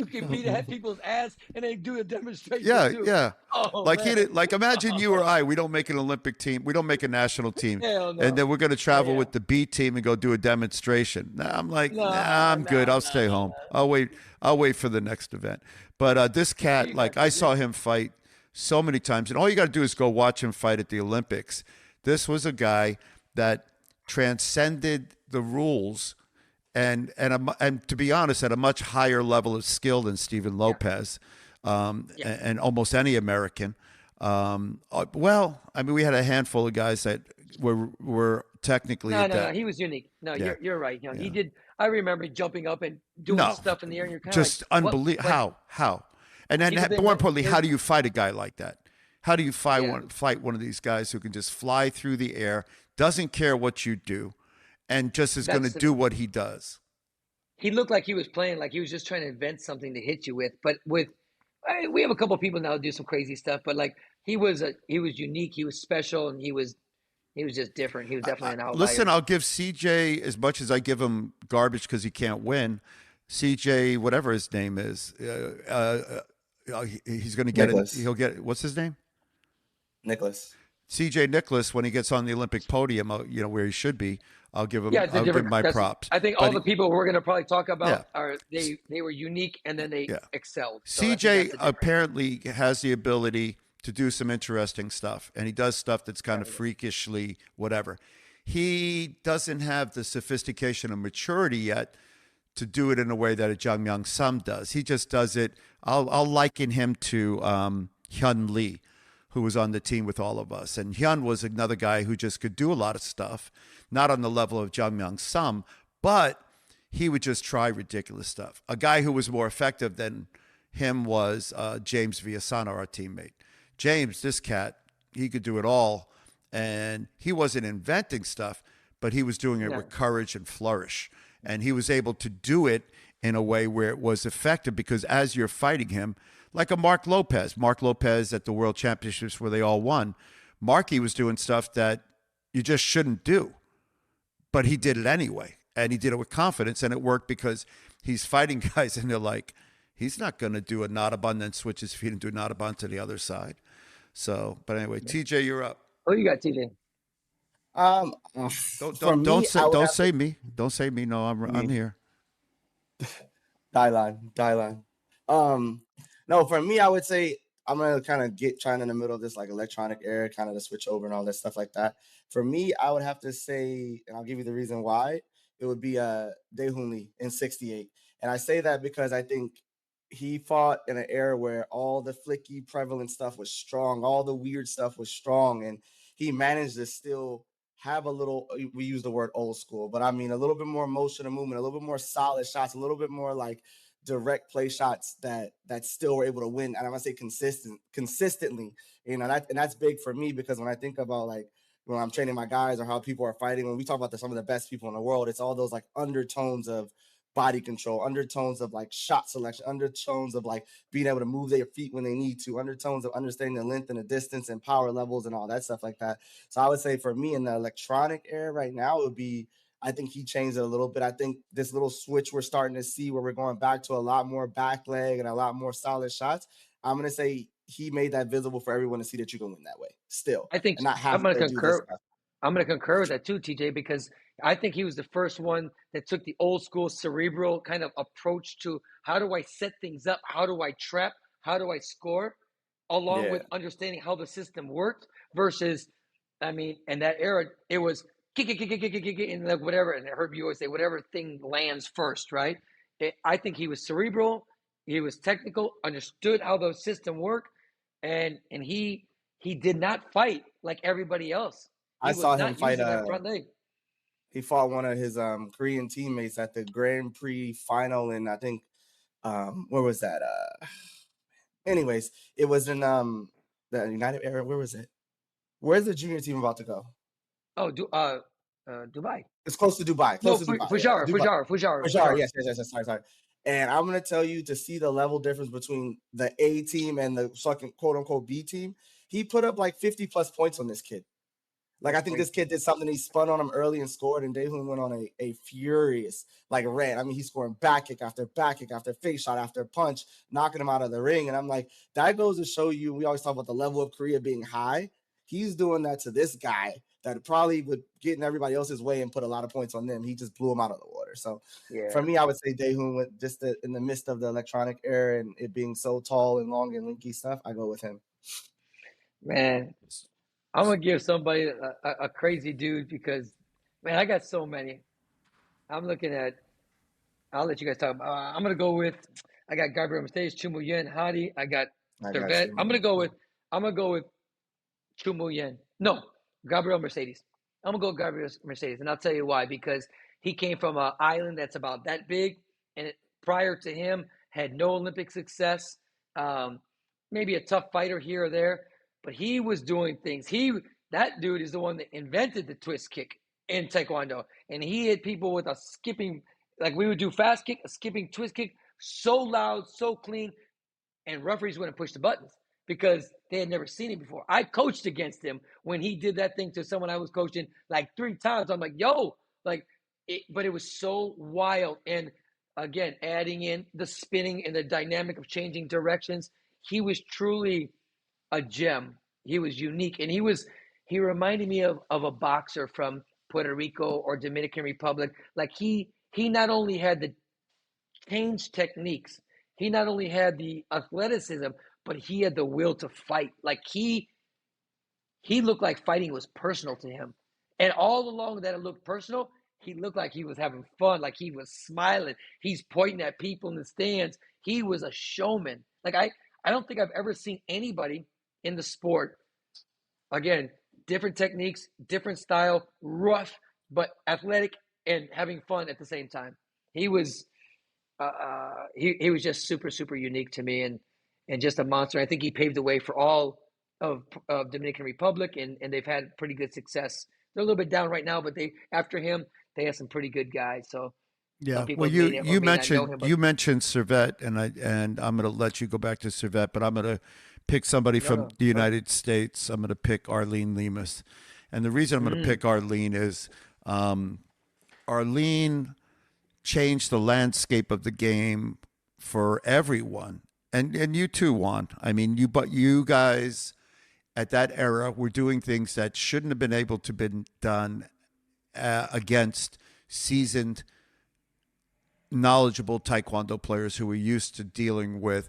can beat people's ass and then do a demonstration. Yeah. Oh, like man. he did. Like, imagine you or I. We don't make an Olympic team. We don't make a national team. Hell no. And then we're going to travel with the B team and go do a demonstration. I'm like, I'm good. I'll stay home. I'll wait for the next event. But this cat, like, I saw him fight so many times, and all you got to do is go watch him fight at the Olympics. This was a guy that transcended the rules. And to be honest, at a much higher level of skill than Steven Lopez, and almost any American. Well, I mean, we had a handful of guys that were technically. No, he was unique. No, you're right. He did. I remember jumping up and doing stuff in the air, and you're kind of just like, unbelievable. How? And then, more importantly, how do you fight a guy like that? How do you fight one of these guys who can just fly through the air, doesn't care what you do, and just is going to do what he does. He looked like he was playing, like he was just trying to invent something to hit you with. But we have a couple of people now do some crazy stuff, but like he was unique, he was special, and he was just different. He was definitely an outlier. Listen, I'll give CJ as much as I give him garbage because he can't win. CJ, whatever his name is, he's going to get it. He'll get what's his name? Nicholas. CJ Nicholas, when he gets on the Olympic podium, where he should be, I'll give him. I'll give him my props. I think all the people we're going to probably talk about are they were unique and then they excelled. So CJ apparently has the ability to do some interesting stuff, and he does stuff that's kind of freakishly whatever. He doesn't have the sophistication and maturity yet to do it in a way that a Jung Myung Sum does. He just does it. I'll liken him to Hyun Lee, who was on the team with all of us. And Hyun was another guy who just could do a lot of stuff, not on the level of Jung Myung Sum, but he would just try ridiculous stuff. A guy who was more effective than him was James Viasana, our teammate. James, this cat, he could do it all. And he wasn't inventing stuff, but he was doing it with courage and flourish. And he was able to do it in a way where it was effective because as you're fighting him, like a Mark Lopez at the World Championships where they all won, Marky was doing stuff that you just shouldn't do. But he did it anyway. And he did it with confidence. And it worked because he's fighting guys and they're like, he's not going to do a Notabun and then switch his feet and do Notabun to the other side. So, but anyway, TJ, you're up. Oh, you got TJ. Don't say me. Don't say me. No, I'm here. Dylan. No, for me, I would say I'm gonna kind of trying in the middle of this like electronic era, kind of to switch over and all that stuff like that. For me, I would have to say, and I'll give you the reason why. It would be Dae-Hoon Lee in '68, and I say that because I think he fought in an era where all the flicky prevalent stuff was strong, all the weird stuff was strong, and he managed to still have a little, we use the word old school, but I mean a little bit more motion and movement, a little bit more solid shots, a little bit more like direct play shots that still were able to win. And I'm gonna say consistently, and that's big for me because when I think about like when I'm training my guys or how people are fighting, when we talk about some of the best people in the world, it's all those like undertones of body control, undertones of like shot selection, undertones of like being able to move their feet when they need to, undertones of understanding the length and the distance and power levels and all that stuff like that. So I would say for me in the electronic era right now, it would be, I think he changed it a little bit. I think this little switch we're starting to see where we're going back to a lot more back leg and a lot more solid shots. I'm going to say he made that visible for everyone to see that you can win that way still. I think I'm going to concur. I'm going to concur with that too, TJ, because I think he was the first one that took the old school cerebral kind of approach to how do I set things up? How do I trap? How do I score? Along with understanding how the system worked versus, I mean, in that era, it was kick, and like whatever. And I heard you always say, whatever thing lands first, right? I think he was cerebral. He was technical, understood how the system worked. And he did not fight like everybody else. I saw him fight that front leg. He fought one of his Korean teammates at the Grand Prix final, and I think where was that? Anyways, it was in the United Arab. Where was it? Where's the junior team about to go? Oh, Dubai. It's close to Dubai. Close to Dubai. Fujairah. Yes. Sorry. And I'm gonna tell you to see the level difference between the A team and the fucking quote unquote B team. He put up like 50 plus points on this kid. Like, I think this kid did something. He spun on him early and scored, and Dae-Hoon went on a furious, like, rant. I mean, he's scoring back kick after face shot after punch, knocking him out of the ring. And I'm like, that goes to show you, we always talk about the level of Korea being high. He's doing that to this guy that probably would get in everybody else's way and put a lot of points on them. He just blew him out of the water. So, for me, I would say Dae-Hoon, with just in the midst of the electronic era and it being so tall and long and linky stuff, I go with him. Man, I'm going to give somebody a crazy dude because, man, I got so many. I'm looking at, I'll let you guys talk. I'm going to go with, I got Gabriel Mercedes, Chumu Yen, Hadi. I got Servet. I'm going to go with Chumu Yen. No, Gabriel Mercedes. I'm going to go with Gabriel Mercedes, and I'll tell you why. Because he came from an island that's about that big, and prior to him had no Olympic success, maybe a tough fighter here or there. But he was doing things. that dude is the one that invented the twist kick in Taekwondo. And he hit people with a skipping, like we would do fast kick, a skipping twist kick, so loud, so clean, and referees wouldn't push the buttons because they had never seen it before. I coached against him when he did that thing to someone I was coaching like 3 times. I'm like, yo, like, but it was so wild. And again, adding in the spinning and the dynamic of changing directions, he was truly a gem. He was unique, and he reminded me of a boxer from Puerto Rico or Dominican Republic. Like he not only had the change techniques, he not only had the athleticism, but he had the will to fight. Like he looked like fighting was personal to him. And all along that it looked personal, he looked like he was having fun, like he was smiling. He's pointing at people in the stands. He was a showman. Like I don't think I've ever seen anybody in the sport, again, different techniques, different style, rough, but athletic and having fun at the same time. He was he was just super, super unique to me and just a monster. I think he paved the way for all of Dominican Republic, and they've had pretty good success. They're a little bit down right now, but after him, they have some pretty good guys. So yeah, some people well, may you not know mentioned him, but you mentioned Servette, and I'm going to let you go back to Servette, but I'm going to pick somebody from the United States. I'm going to pick Arlene Lemus, and the reason I'm going to pick Arlene is Arlene changed the landscape of the game for everyone, and you too, Juan. I mean, you guys at that era were doing things that shouldn't have been able to been done against seasoned, knowledgeable Taekwondo players who were used to dealing with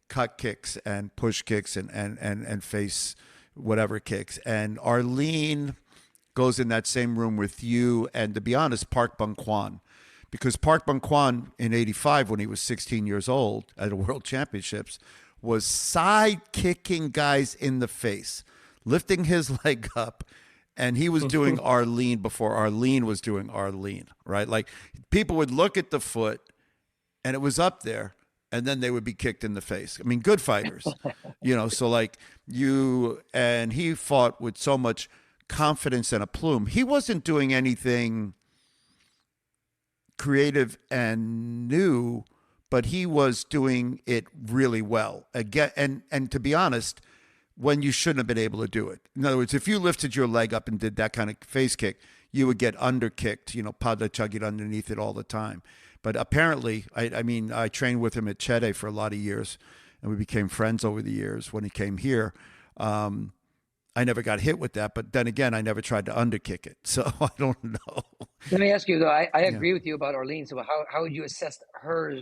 cut kicks and push kicks and face whatever kicks. And Arlene goes in that same room with you and, to be honest, Park Bung-Kwan. Because Park Bung-Kwan in 85, when he was 16 years old at the World Championships, was side kicking guys in the face, lifting his leg up, and he was doing Arlene before Arlene was doing Arlene, right? Like people would look at the foot and it was up there, and then they would be kicked in the face. I mean, good fighters, so like and he fought with so much confidence and aplomb. He wasn't doing anything creative and new, but he was doing it really well. Again, and to be honest, when you shouldn't have been able to do it. In other words, if you lifted your leg up and did that kind of face kick, you would get underkicked, Padre chugging underneath it all the time. But apparently, I trained with him at Chede for a lot of years, and we became friends over the years when he came here. I never got hit with that, but then again, I never tried to underkick it. So I don't know. Let me ask you, though, I agree with you about Arlene. So how would you assess her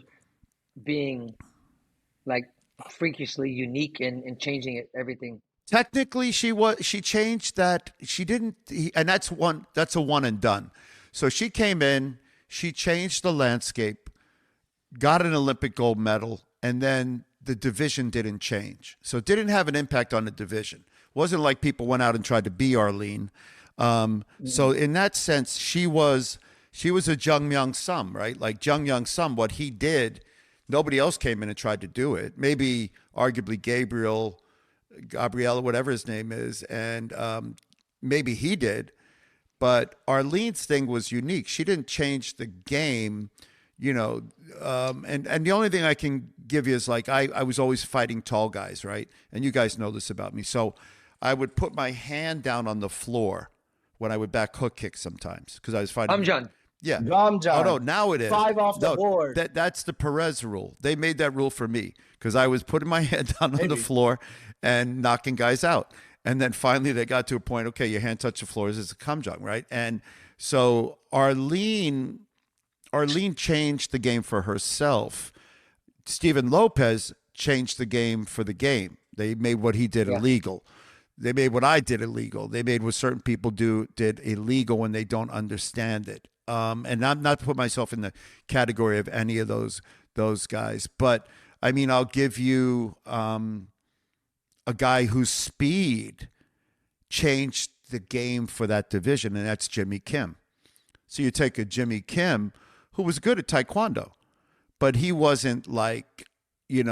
being like freakishly unique and changing everything? Technically, she changed that. She didn't, and that's a one and done. So she came in, she changed the landscape, got an Olympic gold medal, and then the division didn't change. So it didn't have an impact on the division. It wasn't like people went out and tried to be Arlene. So in that sense, she was a Jung Myung Sum, right? Like Jung Myung Sum, what he did, nobody else came in and tried to do it. Maybe arguably Gabriel, whatever his name is, and maybe he did. But Arlene's thing was unique. She didn't change the game, and the only thing I can give you is like I was always fighting tall guys, right? And you guys know this about me. So I would put my hand down on the floor when I would back hook kick sometimes because I was fighting. I'm John. Yeah. John. Oh, no, now it is. 5 off the board. That's the Perez rule. They made that rule for me because I was putting my hand down on the floor and knocking guys out. And then finally they got to a point, okay, your hand touched the floor, it's a kamjang, right? And so Arlene changed the game for herself. Steven Lopez changed the game for the game. They made what he did illegal. They made what I did illegal. They made what certain people did illegal when they don't understand it. And I'm not to put myself in the category of any of those guys. But, I mean, I'll give you a guy whose speed changed the game for that division, and that's Jimmy Kim. So you take a Jimmy Kim who was good at Taekwondo, but he wasn't like, it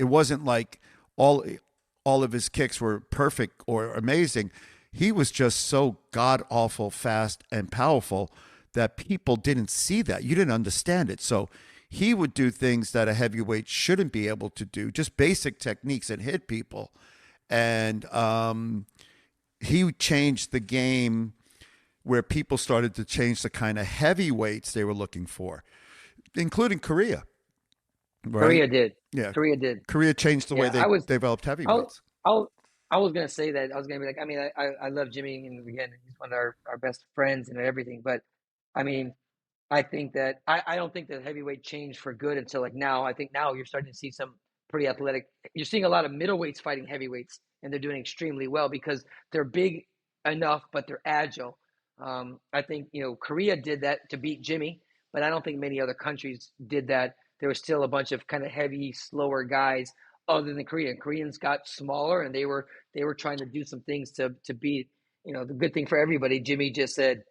wasn't like all of his kicks were perfect or amazing. he was just so god awful fast and powerful that people didn't see that. You didn't understand it. So he would do things that a heavyweight shouldn't be able to do, just basic techniques and hit people. And he changed the game where people started to change the kind of heavyweights they were looking for, including Korea. Right? Korea did. Yeah. Korea did. Korea changed the way they developed heavyweights. I was gonna say that. I was gonna be like, I mean, I love Jimmy, and again, he's one of our best friends and everything. But I mean, I think that I don't think that heavyweight changed for good until like now. I think now you're starting to see some pretty athletic. You're seeing a lot of middleweights fighting heavyweights, and they're doing extremely well because they're big enough, but they're agile. I think Korea did that to beat Jimmy, but I don't think many other countries did that. There was still a bunch of kind of heavy, slower guys other than Korea. Koreans got smaller, and they were trying to do some things to beat. The good thing for everybody, Jimmy just said,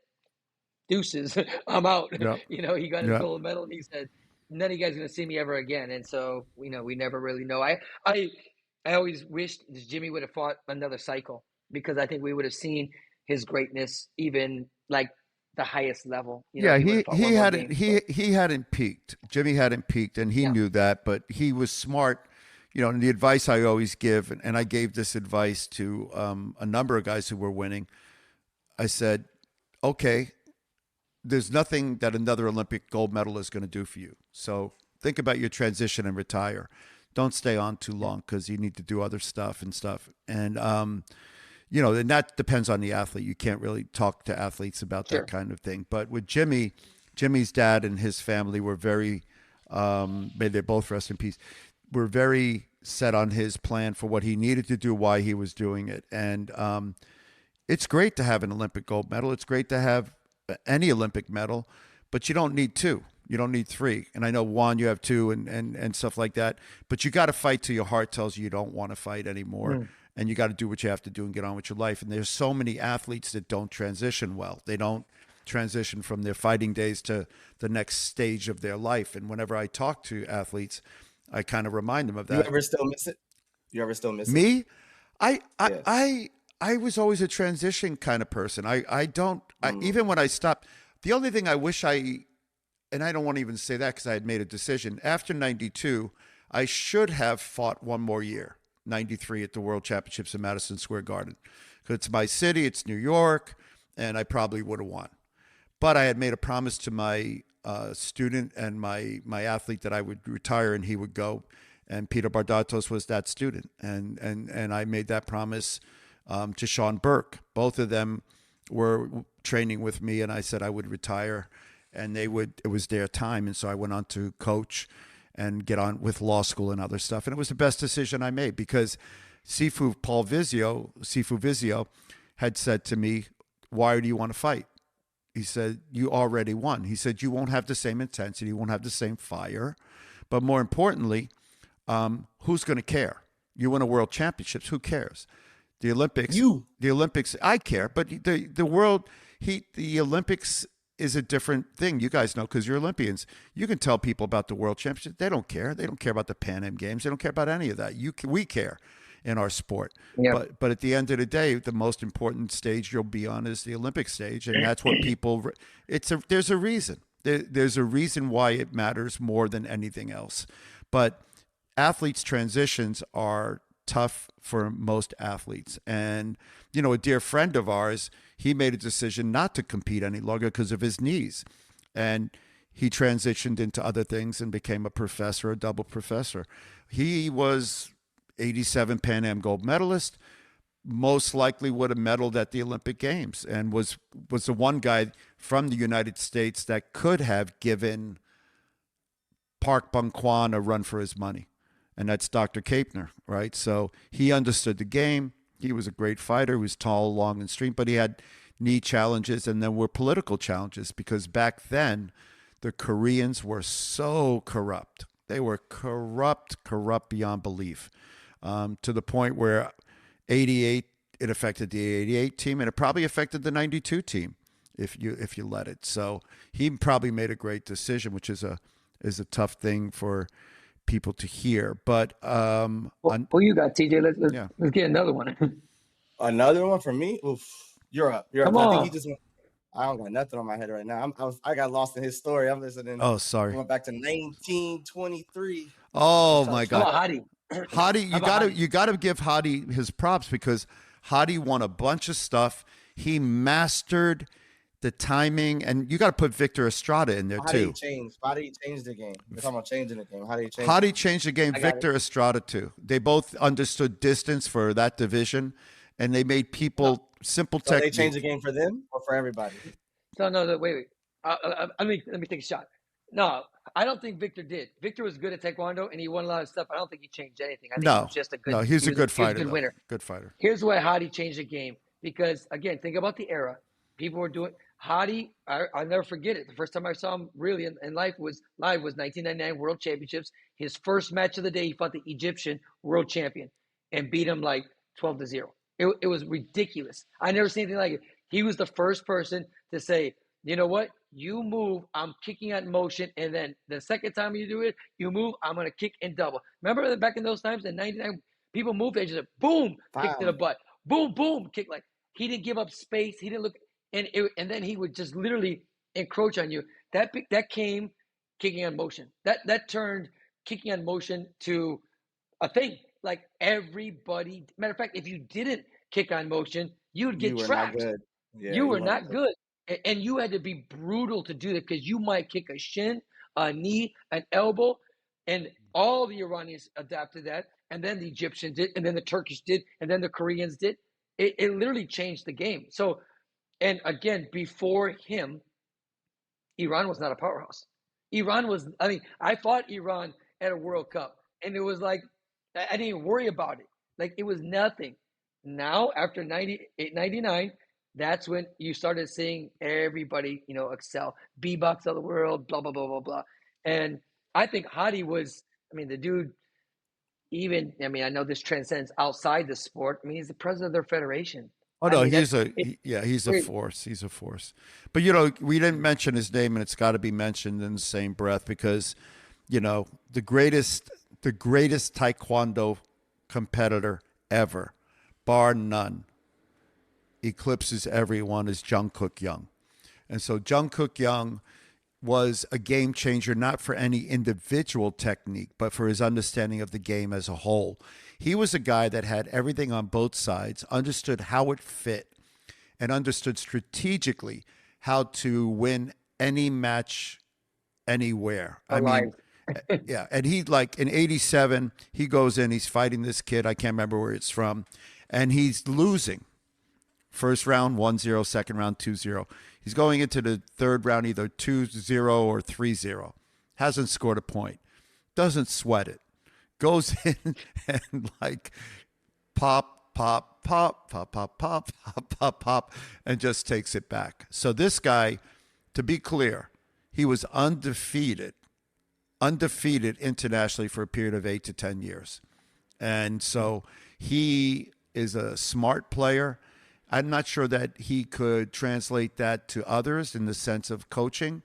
deuces, I'm out. Yeah. He got his gold medal, and he said, none of you guys are going to see me ever again. And so, we never really know. I always wished Jimmy would have fought another cycle, because I think we would have seen his greatness even like the highest level. He hadn't peaked. Jimmy hadn't peaked, and he knew that, but he was smart. And the advice I always give, and I gave this advice to a number of guys who were winning, I said, okay, there's nothing that another Olympic gold medal is going to do for you. So think about your transition and retire. Don't stay on too long, because you need to do other stuff. And, and that depends on the athlete. You can't really talk to athletes about that kind of thing. But with Jimmy's dad and his family were very, may they both rest in peace, were very set on his plan for what he needed to do, why he was doing it. And it's great to have an Olympic gold medal. It's great to have any Olympic medal, but you don't need two. You don't need three. And I know, Juan, you have two and stuff like that. But you got to fight till your heart tells you don't want to fight anymore. And you got to do what you have to do and get on with your life. And there's so many athletes that don't transition well. They don't transition from their fighting days to the next stage of their life. And whenever I talk to athletes, I kind of remind them of that. You ever still miss it? Me? I was always a transition kind of person. Even when I stopped, the only thing I wish and I don't want to even say that because I had made a decision. After 92, I should have fought one more year, 93 at the World Championships in Madison Square Garden. Because it's my city, it's New York, and I probably would have won. But I had made a promise to my student and my athlete that I would retire and he would go. And Peter Bardatos was that student. And I made that promise to Sean Burke. Both of them were training with me, and I said I would retire, and it was their time. And so I went on to coach and get on with law school and other stuff. And it was the best decision I made, because Sifu Vizio had said to me, why do you want to fight? He said, you already won. He said, you won't have the same intensity, you won't have the same fire. But more importantly, who's going to care? You win a world championships, who cares? The Olympics, I care, but the Olympics is a different thing. You guys know, because you're Olympians. You can tell people about the world championship. They don't care. They don't care about the Pan Am Games. They don't care about any of that. We care in our sport. Yeah. But at the end of the day, the most important stage you'll be on is the Olympic stage, and that's what people. There's a reason. There's a reason why it matters more than anything else. But athletes' transitions are tough for most athletes. And, a dear friend of ours, he made a decision not to compete any longer because of his knees. And he transitioned into other things and became a double professor. He was 87 Pan Am gold medalist, most likely would have medaled at the Olympic Games, and was the one guy from the United States that could have given Park Bung-kwan a run for his money. And that's Dr. Kapner, right? So he understood the game. He was a great fighter. He was tall, long, and straight, but he had knee challenges, and then were political challenges, because back then the Koreans were so corrupt. They were corrupt beyond belief, to the point where 88, it affected the 88 team, and it probably affected the 92 team if you let it. So he probably made a great decision, which is a tough thing for people to hear. But who you got, TJ? Let's get another one. Another one for me. Oof, Europe. Come I think he on. just. I don't got nothing on my head right now. I got lost in his story. I'm listening. Oh, sorry. We went back to 1923. Oh my How God. about Hadi? Hadi, How about Hadi? you gotta give Hadi his props because Hadi won a bunch of stuff. He mastered the timing, and you got to put Victor Estrada in there How did he too. change? How did he change the game? We're talking about changing the game. How did he change? Hadi changed the game. I got it. Victor Estrada too. They both understood distance for that division, and they made people simple So technique. they changed the game for them or for everybody? No, wait. Let me take a shot. No, I don't think Victor did. Victor was good at Taekwondo and he won a lot of stuff. I don't think he changed anything. I think he No, was just a good. no, he's a good He was fighter. a good winner. Good fighter. Here's why Hadi changed the game because again, think about the era. People were doing Hadi. I'll never forget it. The first time I saw him really in life was 1999 World Championships. His first match of the day, he fought the Egyptian world champion and beat him like 12-0. It was ridiculous. I never seen anything like it. He was the first person to say, you know what? You move, I'm kicking out motion, and then the second time you do it, you move, I'm gonna kick and double. Remember that back in those times in '99, people moved, they just boom, kick to the butt, boom, boom, kick. Like he didn't give up space, he didn't look, and then he would just literally encroach on you. That came kicking on motion. That turned kicking on motion to a thing. Like everybody, matter of fact, if you didn't kick on motion, you would get You were not trapped. good. Yeah, You were weren't not good. And you had to be brutal to do that because you might kick a shin, a knee, an elbow. And all the Iranians adapted that. And then the Egyptians did. And then the Turkish did. And then the Koreans did. It literally changed the game. So, and again, before him, Iran was not a powerhouse. Iran was, I mean, I fought Iran at a World Cup. And it was like, I didn't even worry about it. Like it was nothing. Now, after 98, 99, that's when you started seeing everybody, excel. B-Box of the world, blah, blah, blah, blah, blah. And I think Hadi was, I mean, the dude, I know this transcends outside the sport. I mean, he's the president of their federation. Oh I no, mean, he's a force. He's a force. But we didn't mention his name, and it's got to be mentioned in the same breath because, the greatest Taekwondo competitor ever, bar none, eclipses everyone, is Jungkook Young. And so Jungkook Young was a game changer, not for any individual technique, but for his understanding of the game as a whole. He was a guy that had everything on both sides, understood how it fit, and understood strategically how to win any match anywhere. Yeah. And he, like in 87, he goes in, he's fighting this kid. I can't remember where it's from. And he's losing. First round, 1-0. Second round, 2-0. He's going into the third round, either 2-0 or 3-0. Hasn't scored a point. Doesn't sweat it. Goes in and like pop, pop, pop, pop, pop, pop, pop, pop, pop, and just takes it back. So this guy, to be clear, he was undefeated internationally for a period of 8 to 10 years. And so he is a smart player. I'm not sure that he could translate that to others in the sense of coaching,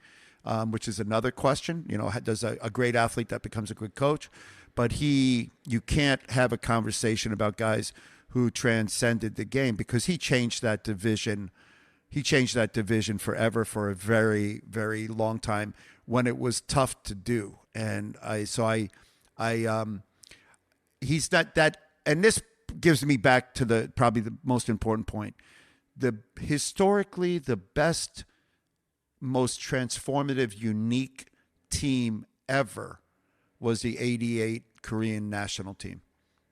which is another question. Does a great athlete that becomes a good coach? But you can't have a conversation about guys who transcended the game because he changed that division. He changed that division forever for a very, very long time when it was tough to do. And he's not that, and this gives me back to probably the most important point. Historically, the best, most transformative, unique team ever was the 88 Korean national team.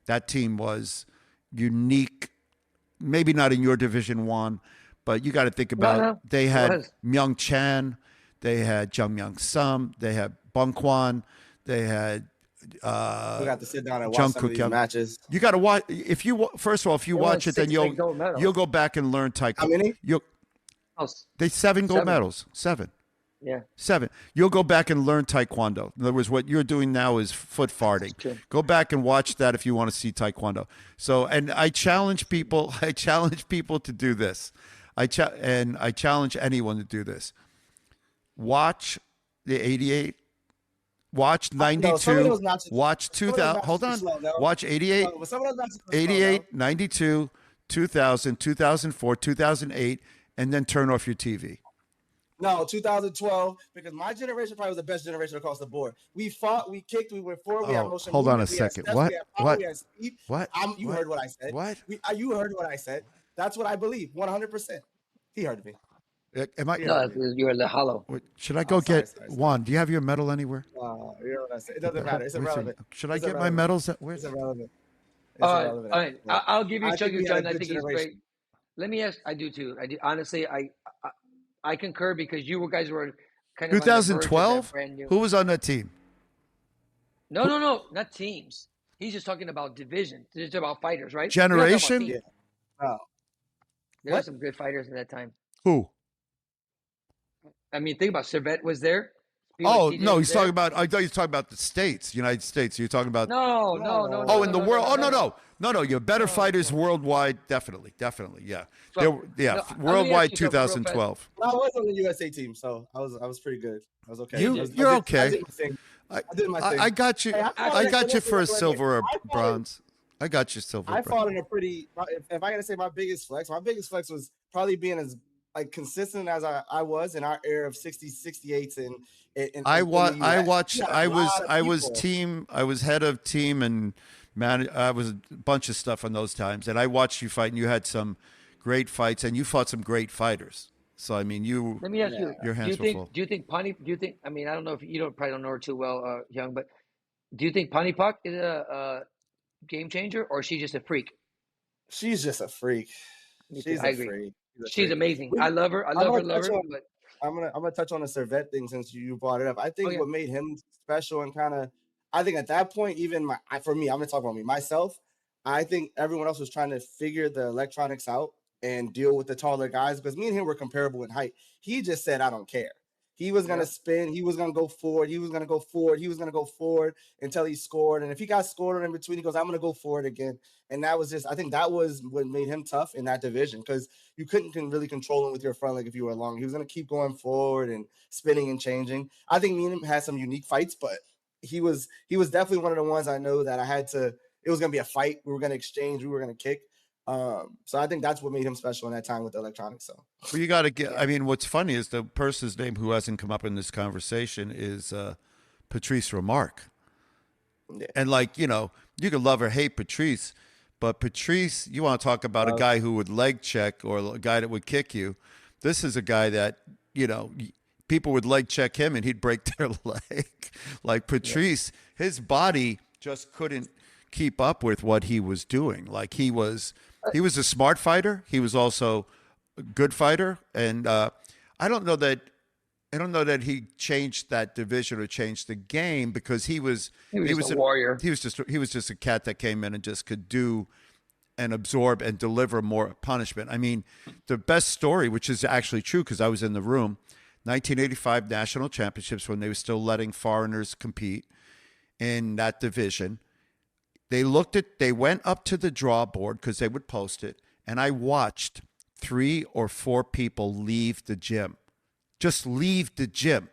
That team was unique, maybe not in your Division 1, but you got to think about they had Myung Chan, they had Jung Myung Sum, they had Bung Kwan, they had we got to sit down and watch some of these matches. You got to watch. If you watch it, then you'll go back and learn Taekwondo. How many? They 7 gold medals. 7. Yeah. 7. You'll go back and learn Taekwondo. In other words, what you're doing now is foot farting. Go back and watch that if you want to see Taekwondo. So, and I challenge people. To do this. I challenge anyone to do this. Watch the 88. Watch 92. Watch 2000. Hold on. Watch 88. 88, 92, 2000, 2004, 2008, and then turn off your TV. No, 2012, because my generation probably was the best generation across the board. We fought, we kicked, we went forward, we had motion hold on movement, a second. steps, What? we had power, What? we had speed. What? You heard what I said. What? You heard what I said. That's what I believe, 100%. He heard me. Am I? No, you're the hollow. Should I go get Juan? Do you have your medal anywhere? You know what I said. It doesn't matter. It's irrelevant. Should I get my medals? It's irrelevant. All right. I'll give you Chucky John. I think he's great. Let me ask. I do too. I do. Honestly, I concur because you guys were kind of 2012. Who was on that team? No, not teams. He's just talking about division. Just about fighters, right? Generation. Yeah. There were some good fighters in that time. Who? I mean, think about Servette was there. Oh, no, he's talking about, I thought he was talking about the States, United States. You're talking about. No. Oh, in the world. Oh, no. You're better fighters worldwide. Definitely. Yeah. Worldwide 2012. I was on the USA team, so I was pretty good. I was okay. You're okay. I did my thing. I got you. I got you for a silver or bronze. I got you silver. I fought in a pretty, if I got to say my biggest flex was probably being as like consistent as I was in our era of 60s, 68s and I was head of team and I was a bunch of stuff on those times, and I watched you fight, and you had some great fights, and you fought some great fighters. So I mean, let me ask you, your hands were full. Do you think I mean, I don't know if you probably don't know her too well, Young, but do you think Pani Pak is a game changer, or is she just a freak? She's just a freak. She's a freak. She's amazing. I love her. Love her. But I'm gonna touch on the Servette thing since you brought it up. I think what made him special and kind of, I think at that point, even for me, I'm gonna talk about me myself. I think everyone else was trying to figure the electronics out and deal with the taller guys because me and him were comparable in height. He just said, "I don't care." He was going to spin. He was going to go forward. He was going to go forward. He was going to go forward until he scored. And if he got scored on in between, he goes, I'm going to go forward again. And that was I think that was what made him tough in that division because you couldn't really control him with your front leg if you were long. He was going to keep going forward and spinning and changing. I think me and him had some unique fights, but he was definitely one of the ones I know that it was going to be a fight. We were going to exchange. We were going to kick. So I think that's what made him special in that time with the electronics. So well, you got to get. I mean, what's funny is the person's name who hasn't come up in this conversation is Patrice Remarque. Yeah. And you can love or hate Patrice, but Patrice, you want to talk about a guy who would leg check or a guy that would kick you. This is a guy that people would leg check him and he'd break their leg. Like Patrice, his body just couldn't keep up with what he was doing. Like he was a smart fighter. He was also a good fighter, and I don't know that he changed that division or changed the game because he was a warrior. He was just a cat that came in and just could do and absorb and deliver more punishment. I mean, the best story, which is actually true because I was in the room, 1985 national championships when they were still letting foreigners compete in that division. They went up to the draw board because they would post it, and I watched 3 or 4 people leave the gym. Just leave the gym.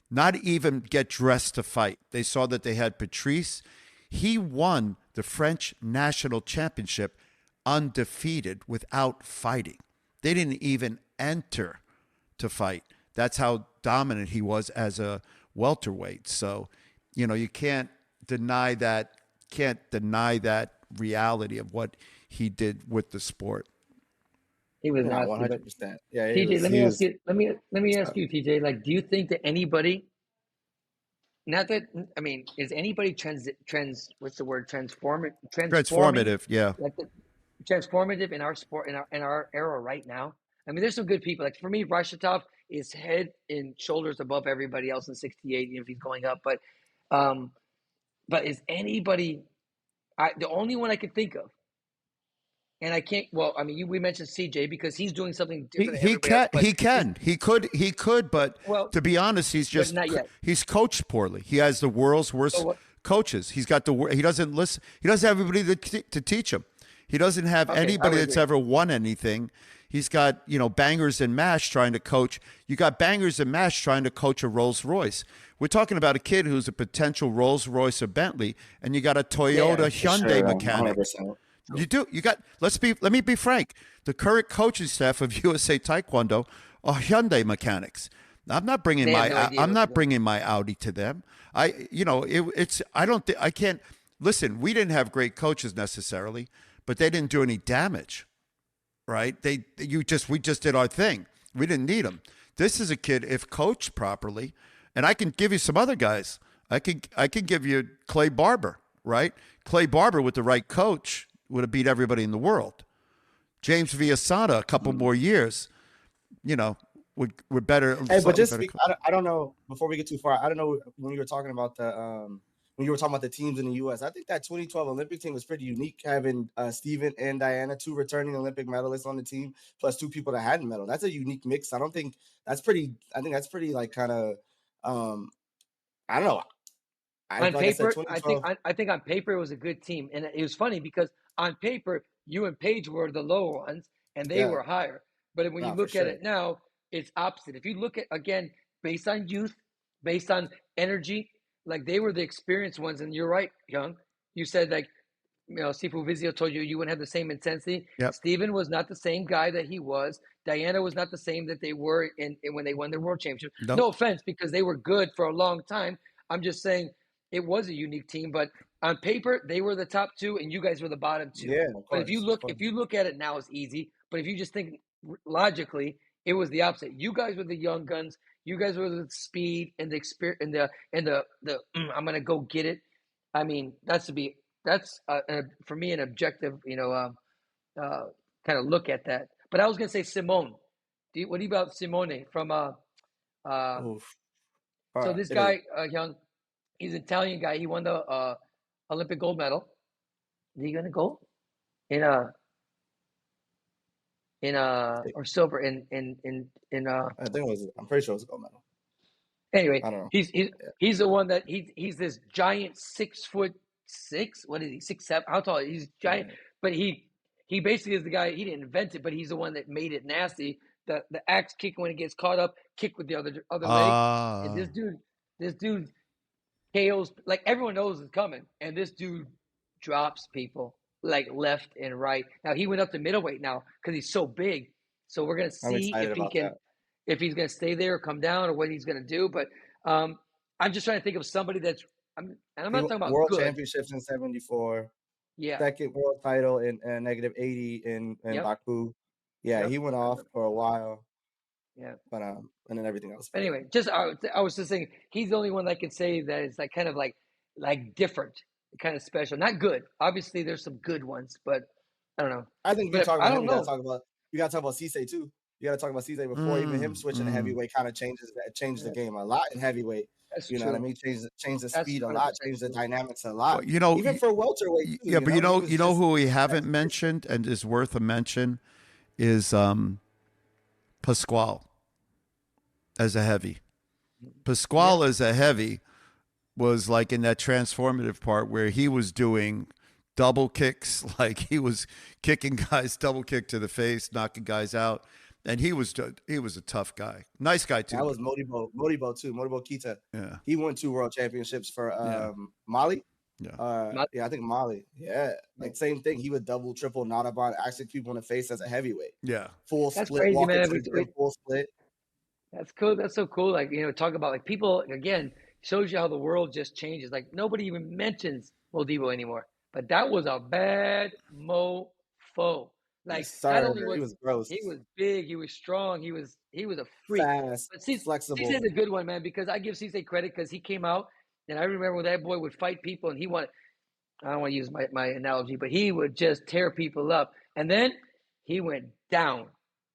Not even get dressed to fight. They saw that they had Patrice. He won the French national championship undefeated without fighting. They didn't even enter to fight. That's how dominant he was as a welterweight. So, you can't deny that reality of what he did with the sport. He was 100%. Yeah, TJ, let me ask you, TJ. Like, do you think that anybody? Not that I mean, is anybody what's the word? Transformative. Yeah. Like transformative in our sport in our era right now. I mean, there's some good people. Like for me, Rashatov is head and shoulders above everybody else in 68. If he's going up, but is anybody? The only one I could think of, and I can't. Well, I mean, we mentioned CJ because he's doing something different. He could, but to be honest, he's coached poorly. He has the world's worst coaches. He doesn't listen. He doesn't have everybody to teach him. He doesn't have anybody that's ever won anything. He's got, Bangers and Mash trying to coach. You got Bangers and Mash trying to coach a Rolls Royce. We're talking about a kid who's a potential Rolls Royce or Bentley, and you got a Toyota Hyundai mechanic. 100%. You do. You got. Let me be frank. The current coaching staff of USA Taekwondo are Hyundai mechanics. I'm not bringing They have no idea I'm what not to do. bringing my Audi to them. It's. I don't think I can't. Listen, we didn't have great coaches necessarily, but they didn't do any damage, right? We just did our thing. We didn't need them. This is a kid, if coached properly, and I can give you some other guys. I can give you Clay Barber, right? Clay Barber with the right coach would have beat everybody in the world. James Villasana, a couple more years, we're better. Hey, but just better I don't know. Before we get too far, I don't know when you were talking about the teams in the U.S. I think that 2012 Olympic team was pretty unique, having Steven and Diana, 2 returning Olympic medalists on the team, plus 2 people that hadn't medaled. That's a unique mix. I think that's pretty like kind of I don't know. On Like I said, paper, 2012. I think on paper it was a good team, and it was funny because on paper you and Paige were the lower ones, and they Yeah, were higher. But when you no, for look at sure. it now, it's opposite. If you look at again based on youth, based on energy, like they were the experienced ones, and you're right, Young. You said like Sifu Vizio told you wouldn't have the same intensity. Yep. Steven was not the same guy that he was. Diana was not the same that they were in when they won their world championship. Nope. No offense, because they were good for a long time. I'm just saying it was a unique team, but on paper they were the top 2, and you guys were the bottom 2. Yeah, of course, But if you look at it now, it's easy. But if you just think logically, it was the opposite. You guys were the young guns. You guys were the speed and the experience and the I'm gonna go get it. I mean, that's for me an objective, kind of look at that. But I was gonna say Simone. What do you about Simone from Oof. so this Italy. guy, Young, he's an Italian guy. He won the Olympic gold medal. Is he gonna go in or silver I think it was. I'm pretty sure it was a gold medal. anyway, I don't know. he's the one that he's this giant 6'6". What is he? 6'7"? How tall? He's giant, Yeah. but he basically is the guy. He didn't invent it, but he's the one that made it nasty. The axe kick when it gets caught up, kick with the other leg. And this dude KOs like everyone knows it's coming, and this dude drops people like left and right. Now he went up to middleweight now because he's so big. So we're gonna I'm see excited about that. if he's gonna stay there or come down or what he's gonna do. But I'm just trying to think of somebody that's and I'm not talking about World good. Championships in '74. Yeah. Second world title in -80 in Yep. Baku. Yeah, Yep. he went off for a while. Yeah. But and then everything else. Anyway, I was just saying he's the only one that can say that is like kind of like different, kind of special. Not good. Obviously, there's some good ones, but I don't know. I think you But talk about I him. don't know. You gotta talk about Cisse too. You gotta talk about Cisse before even him switching to heavyweight kind of changed the game a lot in heavyweight. That's You know true. what I mean? Changed the That's speed a lot, 100% changed the true. dynamics a lot. Well, even for welterweight too. Yeah, but he was who we haven't just- mentioned and is worth a mention is Pasquale as a heavy. Pasquale as a heavy was like in that transformative part where he was doing double kicks, like he was kicking guys, double kick to the face, knocking guys out, and he was a tough guy, nice guy too. That was Modibo too. Modibo Kita. Yeah, He won 2 world championships for Yeah. Mali. Yeah. Yeah, I think Mali. Yeah, like same thing. He would double, triple, Nadaban, actually people in the face as a heavyweight. yeah. Full That's split, crazy, walk man. into the gym, full split. That's cool. That's so cool. Like, talk about like people again, shows you how the world just changes. Like nobody even mentions Modibo anymore. But that was a bad mofo. Like Yes, not sir. only He was gross. he was big, he was strong, he was a freak. Fast, But flexible. Cisse's a good one, man, because I give Cisse credit because he came out and I remember when that boy would fight people and he wanted I don't want to use my analogy, but he would just tear people up. And then he went down.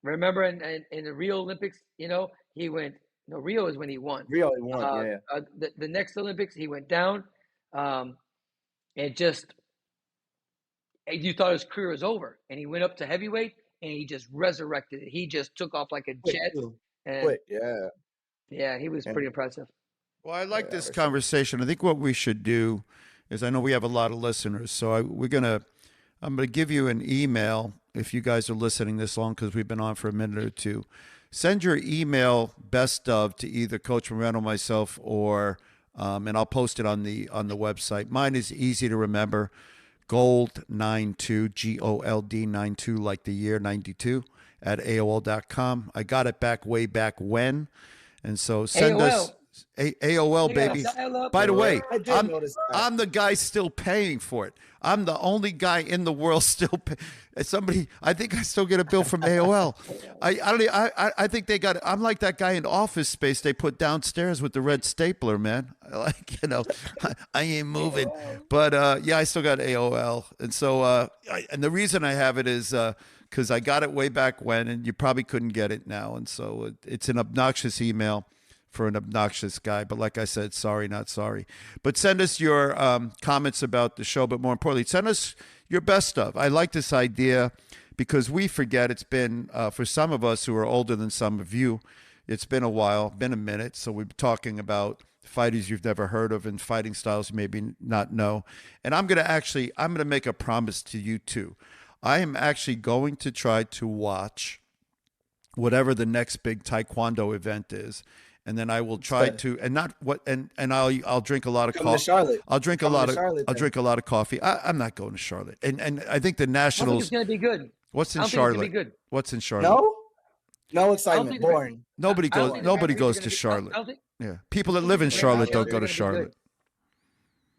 Remember in the Rio Olympics, he went. No, Rio is when he won. Rio he won, yeah. The next Olympics, he went down, and just you thought his career was over, and he went up to heavyweight, and he just resurrected it. He just took off like a jet. And yeah. Yeah, he was pretty impressive. Well, I like this conversation. I think what we should do is, I know we have a lot of listeners, so I'm gonna give you an email if you guys are listening this long because we've been on for a minute or two. Send your email best of to either Coach Moreno, myself, or and I'll post it on the website. Mine is easy to remember. gold92, GOLD92, like the year 92 at AOL.com. I got it back way back when. And so send us AOL, baby. By the way, I did notice that. I'm the guy still paying for it. I'm the only guy in the world still pay. Somebody, I think I still get a bill from AOL. I think they got. I'm like that guy in Office Space they put downstairs with the red stapler, man. Like, you know, I ain't moving. But yeah, I still got AOL, and so and the reason I have it is because I got it way back when, and you probably couldn't get it now, and so it's an obnoxious email for an obnoxious guy. But like I said, sorry, not sorry. But send us your comments about the show, but more importantly, send us your best stuff. I like this idea because we forget. It's been, for some of us who are older than some of you, it's been a while, been a minute. So we're talking about fighters you've never heard of and fighting styles you maybe not know. And I'm going to make a promise to you too. I am actually going to try to watch whatever the next big Taekwondo event is. And then I will try to, and not what, and I'll drink a lot of coffee. I'll drink a lot of coffee. I'm not going to Charlotte, and I think the Nationals. I think it's going to be good. What's in Charlotte? Good. What's in Charlotte? No excitement. Boring. Nobody goes to Charlotte. Yeah, people that live in Charlotte don't go to Charlotte.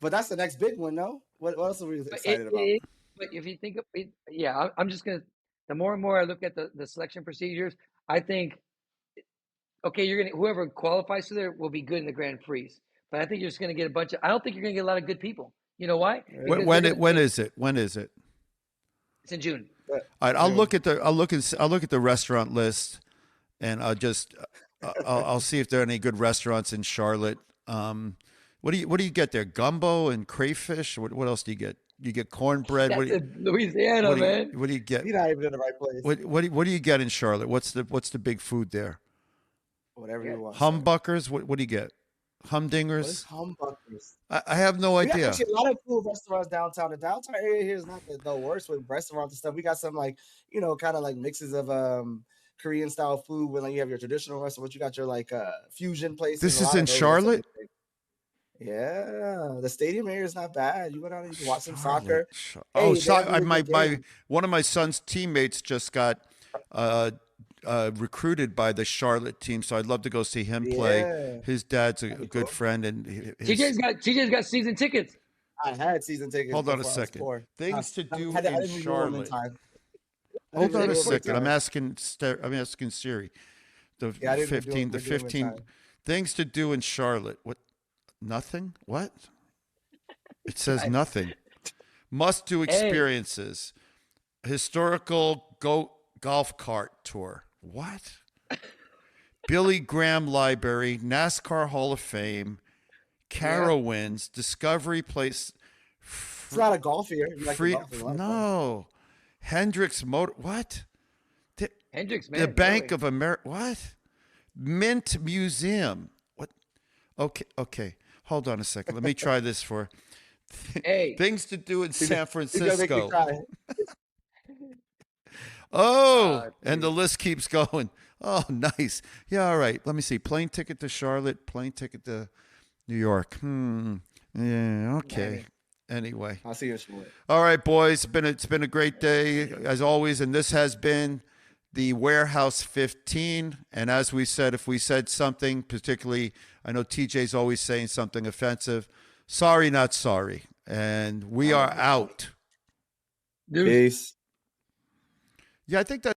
But that's the next big one, no? What else are we excited about? But if you think of it, yeah, I'm just gonna. The more and more I look at the selection procedures, I think. Okay, whoever qualifies for there will be good in the Grand Prix, but I think you're just gonna get a bunch of. I don't think you're gonna get a lot of good people. You know why? When is it? It's in June. All right, I'll look at the restaurant list, and I'll see if there are any good restaurants in Charlotte. What do you get there? Gumbo and crayfish. What else do you get? You get cornbread. Louisiana, man. What do you get? You're not even in the right place. What do you get in Charlotte? What's the big food there? Whatever you want. Humbuckers. What do you get? Humdingers. Humbuckers. I have no idea. We have actually a lot of cool restaurants downtown. The downtown area here is not the worst with restaurants and stuff. We got some kind of like mixes of Korean style food when you have your traditional restaurants. You got your fusion places. This is in Charlotte. Yeah, the stadium area is not bad. You went out and you can watch some soccer. One of my son's teammates just got recruited by the Charlotte team, so I'd love to go see him play. Yeah. His dad's a good friend, and TJ's got season tickets. I had season tickets. Hold on a second. Things to do in Charlotte. Hold on a second. I'm asking Siri. The 15th. Things to do in Charlotte. What? Nothing? What? It says nothing. Must do experiences. Historical golf cart tour. What? Billy Graham Library, NASCAR Hall of Fame, Carowinds, Discovery Place. It's not a golf here. No. Hendricks Motor. What? Hendricks, man. The Bank of America. What? Mint Museum. What? Okay. Hold on a second. Let me try this for things to do in San Francisco. And the list keeps going. Oh, nice. Yeah, all right. Let me see. Plane ticket to Charlotte, plane ticket to New York. Yeah, okay. Anyway. I'll see you shortly. All right, boys. It's been a great day, as always, and this has been the Warehouse 15. And as we said, if we said something, particularly, I know TJ's always saying something offensive. Sorry, not sorry. And we are out. Peace. Yeah, I think that